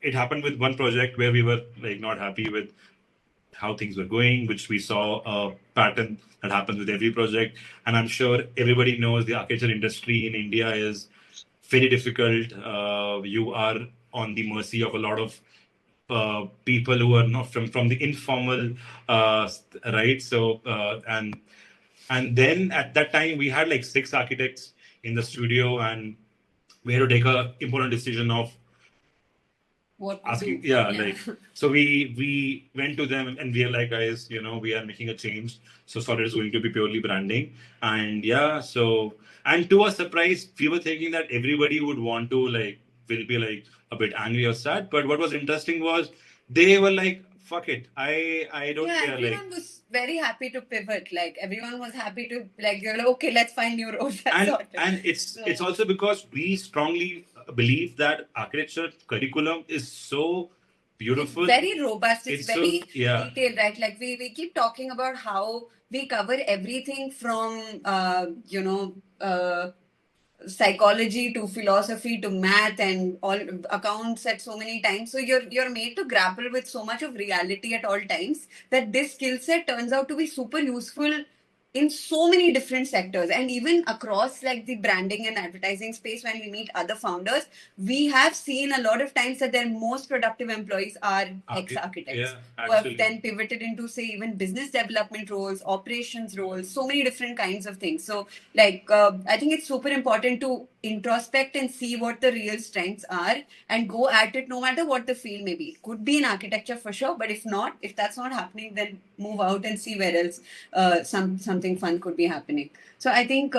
it happened with one project where we were like not happy with how things were going, which we saw a pattern that happens with every project. And I'm sure everybody knows the architecture industry in India is very difficult. You are on the mercy of a lot of people who are not from the informal, right? So and then at that time we had like 6 architects in the studio, and we had to take a important decision of What to asking do. like so we went to them and we are like, guys, we are making a change, so sorry, it's going to be purely branding. And and to our surprise, we were thinking that everybody would want to like will be like a bit angry or sad, but what was interesting was they were like, fuck it, I don't Yeah, care. Like everyone was very happy to pivot. Like everyone was happy to like you're like, okay, let's find new roles. That's and sorted. and it's also because we strongly believe that architecture curriculum is so beautiful. It's very robust. It's It's so very yeah. detailed, right? Like we keep talking about how we cover everything from psychology to philosophy to math and all accounts at so many times. So you're made to grapple with so much of reality at all times that this skill set turns out to be super useful in so many different sectors. And even across like the branding and advertising space, when we meet other founders, we have seen a lot of times that their most productive employees are ex-architects, Yeah, who have actually. then pivoted into say even business development roles, operations roles, so many different kinds of things. So like I think it's super important to introspect and see what the real strengths are and go at it no matter what the field may be. It could be in architecture for sure, but if that's not happening, then move out and see where else something fun could be happening. So I think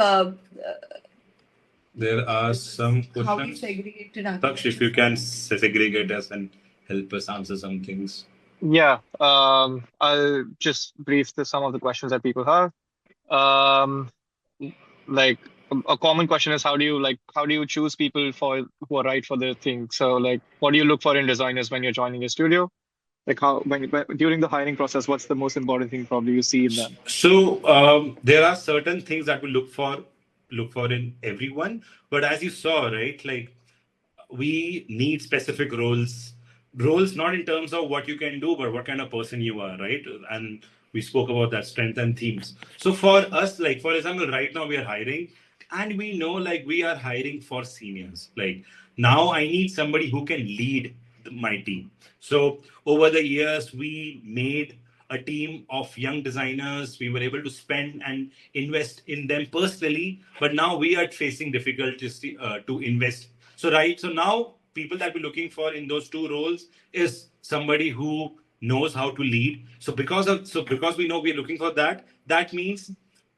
There are some how we questions. segregated Daksh, if you can segregate us and help us answer some things. Yeah, I'll just brief some of the questions that people have. Um, like a common question is how do you choose people for who are right for the thing? So like what do you look for in designers when you're joining a studio? Like when during the hiring process, what's the most important thing probably you see in them? So there are certain things that we look for in everyone, but as you saw, right, like we need specific roles not in terms of what you can do but what kind of person you are, right? And we spoke about that strength and themes. So for us, like for example, right now we are hiring, and we know like we are hiring for seniors. Like now I need somebody who can lead my team. So over the years we made a team of young designers. We were able to spend and invest in them personally, but now we are facing difficulties to invest. So now people that we're looking for in those two roles is somebody who knows how to lead. So because we know we're looking for that, that means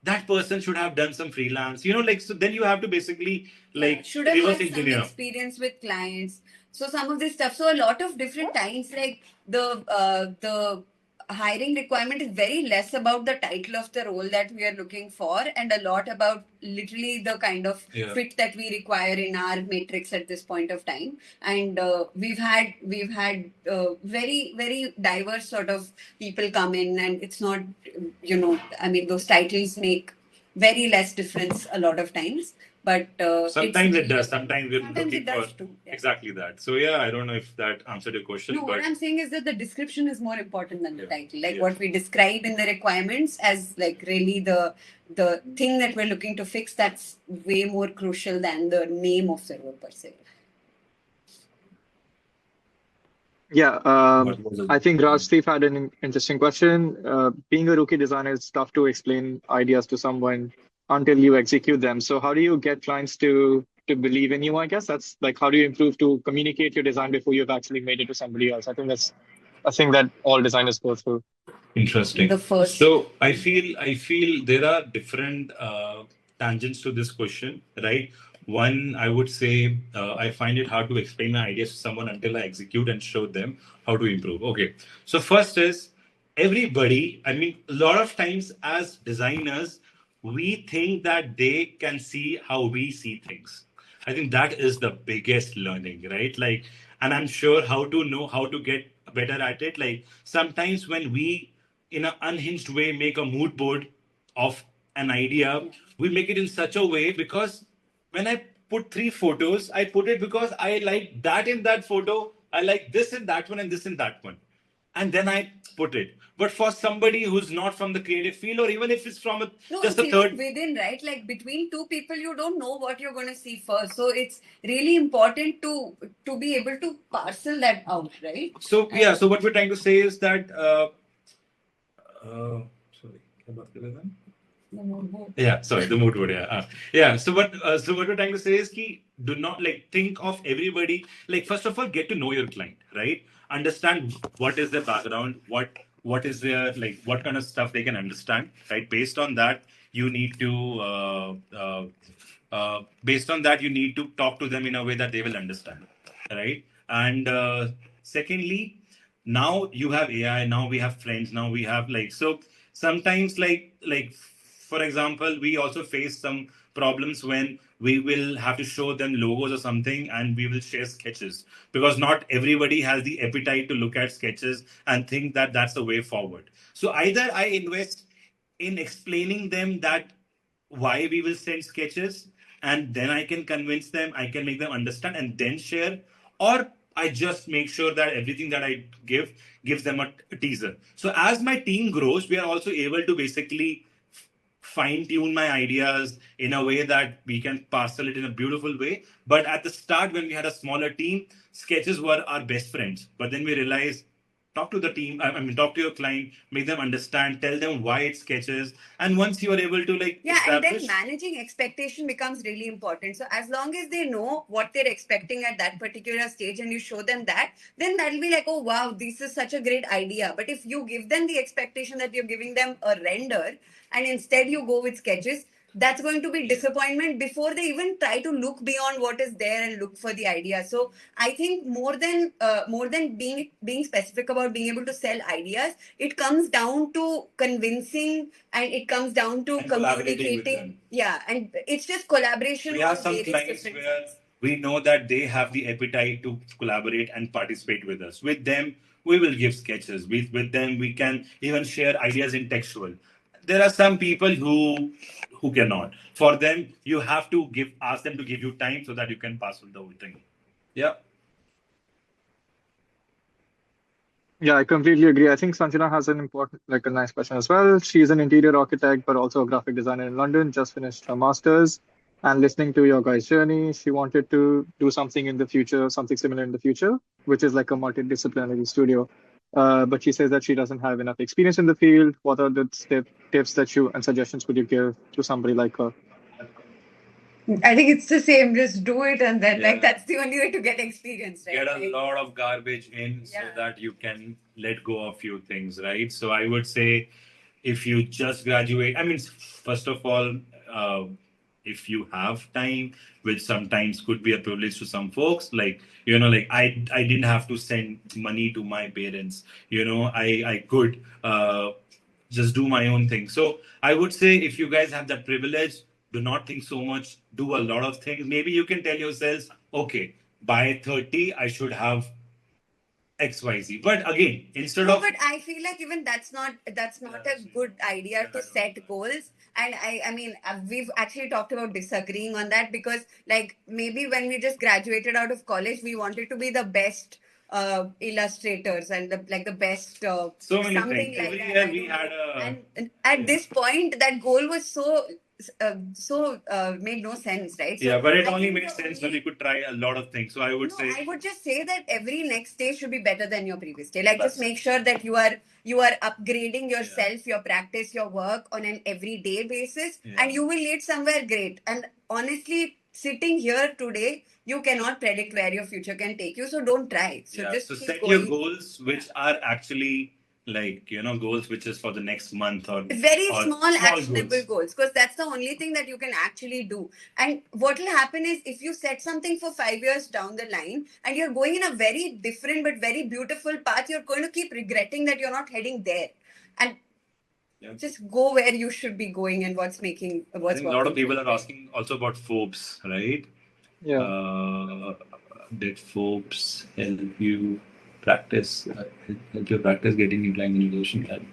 that person should have done some freelance. Like so then you have to basically like should have reverse had some engineer. experience with clients. So some of this stuff. So a lot of different times, like the hiring requirement is very less about the title of the role that we are looking for, and a lot about literally the kind of Yeah. fit that we require in our matrix at this point of time. And we've had very very diverse sort of people come in, and it's not I mean those titles make very less difference a lot of times. But Sometimes it does. Sometimes we're sometimes looking it does for too. Yeah. exactly that. So yeah, I don't know if that answered your question, No, but what I'm saying is that the description is more important than the Yeah. title. Like Yeah. what we describe in the requirements as like really the thing that we're looking to fix. That's way more crucial than the name of the role per se. Yeah, what was it? I think Rajdeep had an interesting question. Being a rookie designer, it's tough to explain ideas to someone until you execute them. So how do you get clients to to believe in you, I guess. That's like, how do you improve to communicate your design before you've actually made it to somebody else? I think that's a thing that all designers go through. Interesting. The first. So I feel there are different tangents to this question, right? One, I would say I find it hard to explain my ideas to someone until I execute and show them how to improve. Okay. So first is everybody. I mean, a lot of times as designers, we think that they can see how we see things. I think that is the biggest learning, right? Like, and I'm sure how to know how to get better at it. Like sometimes when we, in an unhinged way, make a mood board of an idea, we make it in such a way because when I put three photos, I put it because I like that in that photo, I like this in that one, and this in that one, and then I put it. But for somebody who's not from the creative field, or even if it's from just a it's third, even within, right? Like between two people, you don't know what you're going to see first. So it's really important to be able to parcel that out, right? So yeah, so what we're trying to say is that sorry, क्या बात कर रहे थे हम? The mood board. Yeah, sorry, the mood board. Yeah, yeah. So what we're trying to say is ki do not like think of everybody. Like first of all, get to know your client, right? Understand what is their background, what is their like, what kind of stuff they can understand, right? Based on that, you need to talk to them in a way that they will understand, right? And secondly, now you have AI, now we have friends, now we have like, so sometimes like for example, we also face some problems when we will have to show them logos or something and we will share sketches because not everybody has the appetite to look at sketches and think that that's the way forward. So either I invest in explaining them that why we will send sketches, and then I can convince them, I can make them understand and then share, or I just make sure that everything that I gives them a teaser. So as my team grows, we are also able to basically fine tune my ideas in a way that we can parcel it in a beautiful way. But at the start, when we had a smaller team, sketches were our best friends. But then we realized, talk to the team, I mean, talk to your client, make them understand, tell them why it sketches. And once you are able to like And then establish, managing expectation becomes really important. So as long as they know what they're expecting at that particular stage and you show them that, then that'll be like, oh wow, this is such a great idea. But if you give them the expectation that you're giving them a render and instead you go with sketches, that's going to be disappointment before they even try to look beyond what is there and look for the idea. So I think more than being specific about being able to sell ideas, it comes down to convincing and it comes down to and collaborating with communicating. them. Yeah, and it's just collaboration We on have some various clients different where things. we know that they have the appetite to collaborate and participate with us. With them, we will give sketches. With them, we can even share ideas in textual. There are some people who cannot. For them, you have to ask them to give you time so that you can pass on the whole thing. Yeah. Yeah, I completely agree. I think Sanjana has an important, like a nice question as well. She's an interior architect, but also a graphic designer in London, just finished her master's. And listening to your guys' journey, she wanted to do something in the future, something similar in the future, which is like a multidisciplinary studio. But she says that she doesn't have enough experience in the field. What are the tips that you and suggestions would you give to somebody like her? I think it's the same. Just do it, and then Yeah. that's the only way to get experience, right? Get a lot of garbage in so that you can let go of few things, right? So I would say if you just graduate, I mean, first of all, uh, if you have time, which sometimes could be a privilege to some folks, like like I didn't have to send money to my parents. I could just do my own thing. So I would say if you guys have that privilege, do not think so much. Do a lot of things. Maybe you can tell yourselves, okay, by 30 I should have XYZ. But again, instead No, of but I feel like even that's not a good idea to set goals. And I mean, we've actually talked about disagreeing on that because like maybe when we just graduated out of college, we wanted to be the best illustrators and the best so many something things. like Every that. year I we don't had know. a And at this point, that goal was so made no sense, right? So yeah, but it I only think made the sense when only you could try a lot of things. So I would no, say I would just say that every next day should be better than your previous day. Like just that's make sure that you are upgrading yourself, your practice, your work on an everyday basis, and you will lead somewhere great. And honestly, sitting here today, you cannot predict where your future can take you. So don't try. So just So keep set your going. goals, which are actually like, goals which is for the next month Very or small actionable goals. goals, because that's the only thing that you can actually do. And what will happen is, if you set something for 5 years down the line and you're going in a very different but very beautiful path, you're going to keep regretting that you're not heading there. And just go where you should be going and what's making what's. I think a lot of people are asking also about Forbes, right? Yeah. Did Forbes help you practice getting inclined innovation?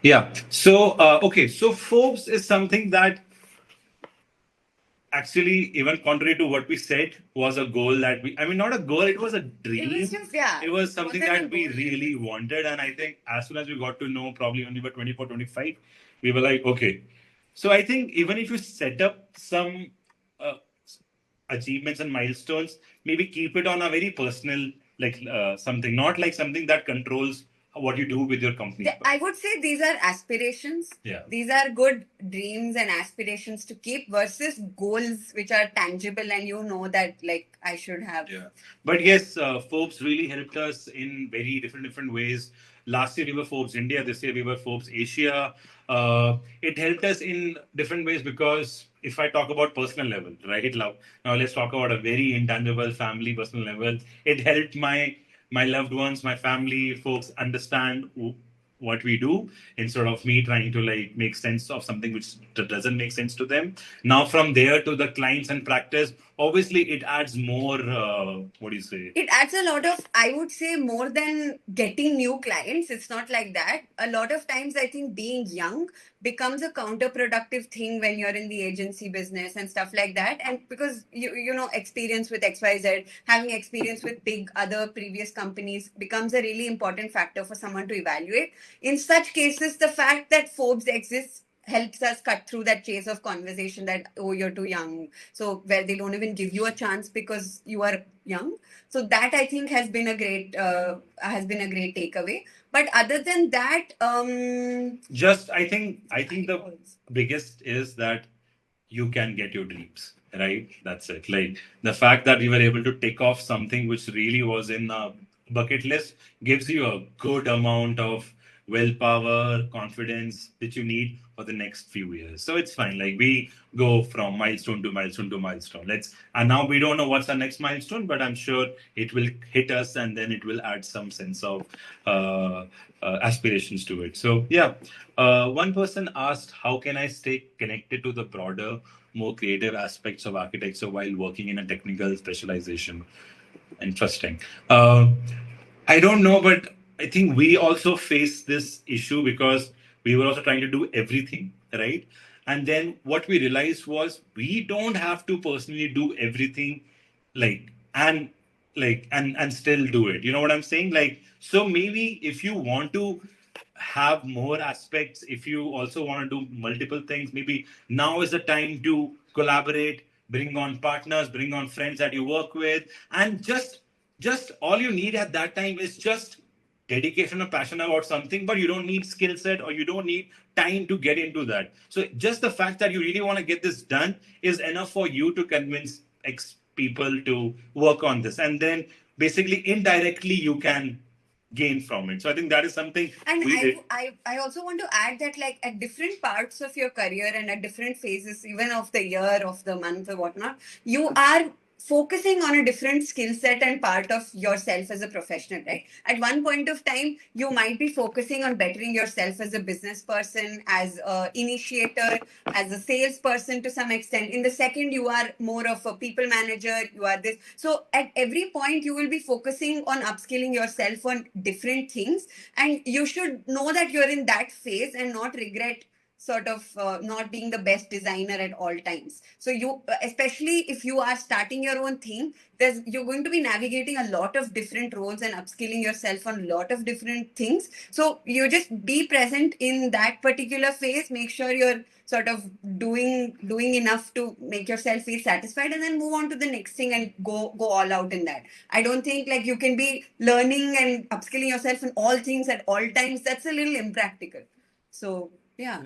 Yeah. So okay. So Forbes is something that actually, even contrary to what we said, was a goal that I mean, not a goal, it was a dream. It was just, yeah. It was something that we Goal. really wanted. And I think as soon as we got to know, probably only by 24, 25, we were like, okay. So I think even if you set up some uh, achievements and milestones, maybe keep it on a very personal, like something, not like something that controls what you do with your company. I would say these are aspirations. Yeah. These are good dreams and aspirations to keep versus goals which are tangible and you know that like I should have. Yeah. But yes, Forbes really helped us in very different ways. Last year we were Forbes India. This year we were Forbes Asia. It helped us in different ways because if I talk about personal level, right? Now let's talk about a very intangible family personal level. It helped my loved ones, my family, folks understand what we do instead of me trying to like make sense of something which doesn't make sense to them. Now from there to the clients and practice, obviously it adds more what do you say, it adds a lot of, I would say, more than getting new clients. It's not like that. A lot of times I think being young becomes a counterproductive thing when you're in the agency business and stuff like that. And because you know, experience with XYZ, having experience with big other previous companies becomes a really important factor for someone to evaluate. In such cases, the fact that Forbes exists helps us cut through that chase of conversation that, oh, you're too young, so where they don't even give you a chance because you are young. So that I think has been a great takeaway. But other than that, just I think the biggest is that you can get your dreams, right? That's it. Like the fact that we were able to tick off something which really was in a bucket list gives you a good amount of willpower, confidence that you need for the next few years. So it's fine. Like we go from milestone to milestone to milestone. And now we don't know what's our next milestone, but I'm sure it will hit us and then it will add some sense of aspirations to it. So yeah, one person asked, how can I stay connected to the broader, more creative aspects of architecture while working in a technical specialization? Interesting. I don't know, but I think we also face this issue because we were also trying to do everything, right? And then what we realized was we don't have to personally do everything, like and and still do it. You know what I'm saying? Like, so maybe if you want to have more aspects, if you also want to do multiple things, maybe now is the time to collaborate, bring on partners, bring on friends that you work with, and just all you need at that time is just dedication or passion about something, but you don't need skill set or you don't need time to get into that. So just the fact that you really want to get this done is enough for you to convince X people to work on this, and then basically indirectly you can gain from it. So I think that is something. And I also want to add that, like, at different parts of your career and at different phases, even of the year, of the month, or whatnot, you are focusing on a different skill set and part of yourself as a professional, right? At one point of time, you might be focusing on bettering yourself as a business person, as a initiator, as a salesperson to some extent. In the second, you are more of a people manager, you are this. So at every point, you will be focusing on upskilling yourself on different things. And you should know that you're in that phase and not regret sort of not being the best designer at all times. So you, especially if you are starting your own thing, you're going to be navigating a lot of different roles and upskilling yourself on a lot of different things. So you just be present in that particular phase, make sure you're sort of doing enough to make yourself feel satisfied, and then move on to the next thing and go all out in that. I don't think like you can be learning and upskilling yourself in all things at all times. That's a little impractical. So yeah.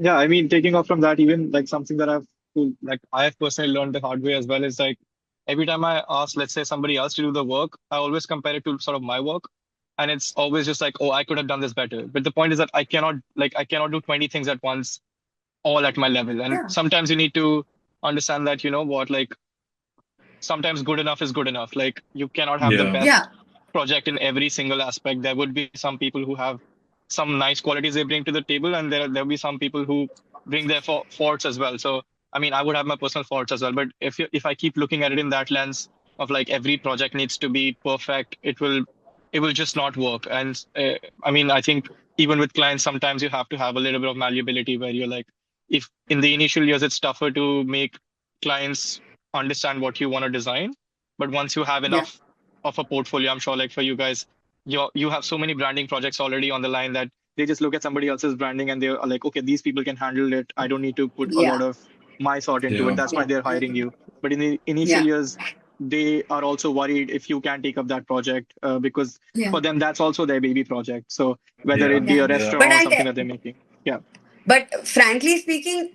Yeah, I mean, taking off from that, even like something that I've like I have personally learned the hard way as well is like every time I ask, let's say somebody else to do the work, I always compare it to sort of my work. And it's always just like, oh, I could have done this better. But the point is that I cannot do 20 things at once, all at my level. And Yeah. sometimes you need to understand that, you know what, like sometimes good enough is good enough. Like you cannot have the Yeah. Yeah. best project in every single aspect. There would be some people who have some nice qualities they bring to the table, and there'll be some people who bring their faults as well. So I mean, I would have my personal faults as well. But if I keep looking at it in that lens of like every project needs to be perfect, it will just not work. And I mean, I think even with clients, sometimes you have to have a little bit of malleability where you're like, if in the initial years it's tougher to make clients understand what you want to design. But once you have Yeah. enough of a portfolio, I'm sure like for you guys, you have so many branding projects already on the line that they just look at somebody else's branding and they're like, okay, these people can handle it. I don't need to put a lot Yeah. of my thought into it. Yeah. That's why Yeah. they're hiring you. But in the initial Yeah. years, they are also worried if you can take up that project because Yeah. for them that's also their baby project. So whether Yeah. it be Yeah. a Yeah. But restaurant or I'll something tell. that they're making, yeah, But frankly speaking,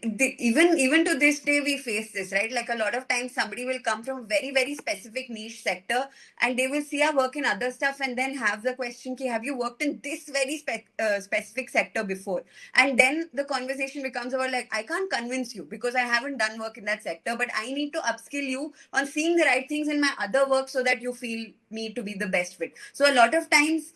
even to this day, we face this, right? Like a lot of times, somebody will come from very specific niche sector, and they will see our work in other stuff, and then have the question, "Ki, have you worked in this very specific sector before?" And then the conversation becomes about like, I can't convince you because I haven't done work in that sector, but I need to upskill you on seeing the right things in my other work so that you feel me to be the best fit. So a lot of times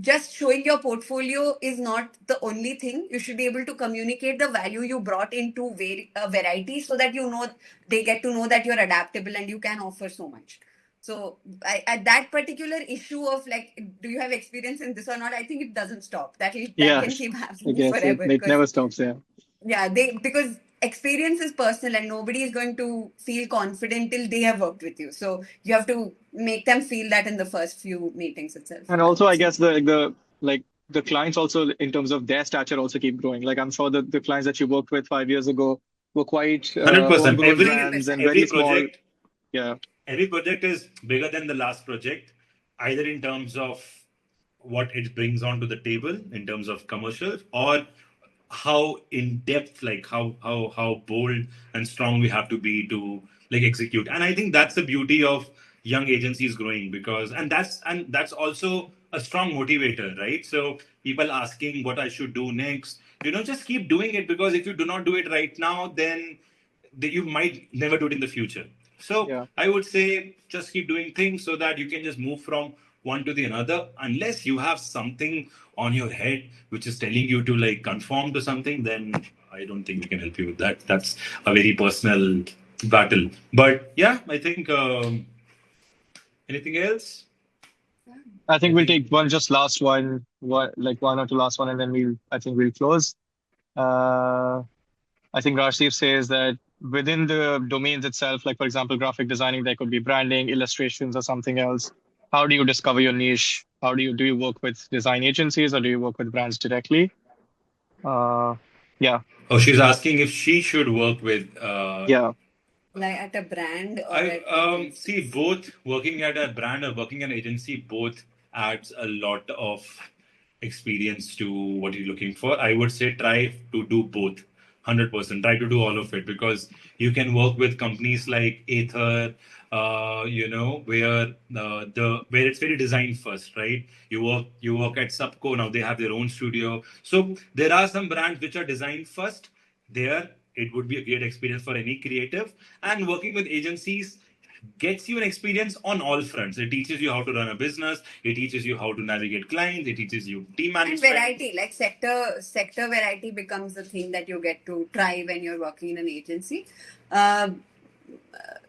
just showing your portfolio is not the only thing. You should be able to communicate the value you brought into variety so that you know they get to know that you're adaptable and you can offer so much. So at that particular issue of like, do you have experience in this or not? I think it doesn't stop. That yeah, can keep I happening guess forever it because never stops. Yeah. yeah, they because experience is personal and nobody is going to feel confident till they have worked with you. So you have to make them feel that in the first few meetings itself, And I also, would I say. guess the clients also in terms of their stature also keep growing. Like I'm sure the clients that you worked with 5 years ago were quite 100%. homegrown brands and very small. Yeah, Every project is bigger than the last project, either in terms of what it brings onto the table in terms of commercials, or how in depth, like how bold and strong we have to be to like execute. And I think that's the beauty of young agencies growing, because and that's also a strong motivator, right? So people asking what I should do next, just keep doing it, because if you do not do it right now, then you might never do it in the future. So yeah. I would say just keep doing things so that you can just move from one to the another. Unless you have something on your head which is telling you to like conform to something, then I don't think we can help you with that. That's a very personal battle. But yeah, I think anything else? I I think we'll think take one just last one, like one or two last one, and then I think we'll close. Uh, I think Rajiv says that within the domains itself, like for example, graphic designing, there could be branding, illustrations, or something else. How do you discover your niche? How do you work with design agencies or do you work with brands directly? Uh, yeah, oh, she's asking if she should work with yeah, Like at a brand or I at see agencies. both working at a brand or working at an agency both adds a lot of experience to what you're looking for. I would say try to do both. 100%. Try to do all of it, because you can work with companies like Aether, where it's very design first, right? You work at Subco now; they have their own studio. So there are some brands which are design first. There, it would be a great experience for any creative. And working with agencies gets you an experience on all fronts. It teaches you how to run a business. It teaches you how to navigate clients. It teaches you team And management. variety, like sector variety becomes the thing that you get to try when you're working in an agency. Um,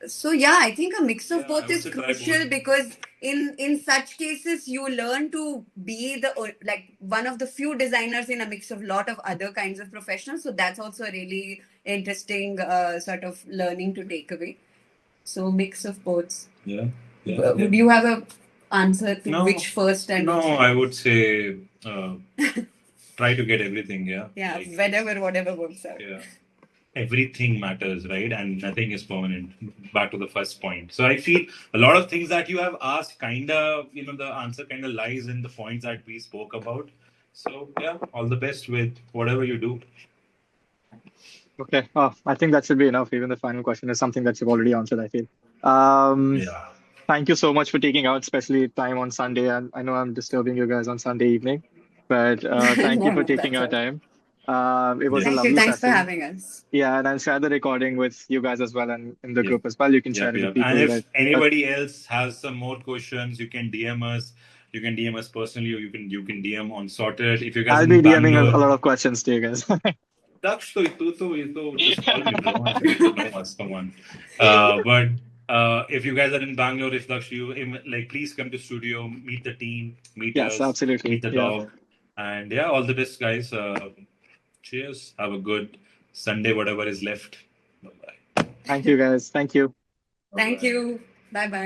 so yeah, I think a mix of Yeah, I both would is say try both. crucial because in such cases you learn to be like one of the few designers in a mix of lot of other kinds of professionals. So that's also a really interesting sort of learning to take away. So mix of both. Yeah, yeah, yeah. Would you have a answer to No, which first and no, which I second? would say try to get everything. Yeah, Yeah, like whenever whatever works out. yeah, everything matters, right? And nothing is permanent. Back to the first point. So I feel a lot of things that you have asked, kind of, the answer kind of lies in the points that we spoke about. So yeah, all the best with whatever you do. Okay. I think that should be enough. Even the final question is something that you've already answered, I feel. Um, Yeah. Thank you so much for taking out, especially time on Sunday. And I know I'm disturbing you guys on Sunday evening, but thank you No, for no, taking that's our all. time. It was a Yes. Thank you. lovely Thanks for session. having us. Yeah, and I'll share the recording with you guys as well and in the Yep. group as well. You can share Yep. it with Yep. And people if that. anybody else has some more questions, you can DM us. You can DM us personally, or you can DM on Sorted. If you guys I'll are be in DMing Bangalore, a lot of questions to you guys. Daksh, to just call me, bro. You need to know us. Come on. But if you guys are in Bangalore, if Daksh, like, please come to studio, meet the team, meet Yes, us, absolutely. meet the Yeah. dog, and yeah, all the best, guys. Cheers. Have a good Sunday, whatever is left. Bye Thank you, guys. Thank you. bye. Thank Bye. you. Bye bye.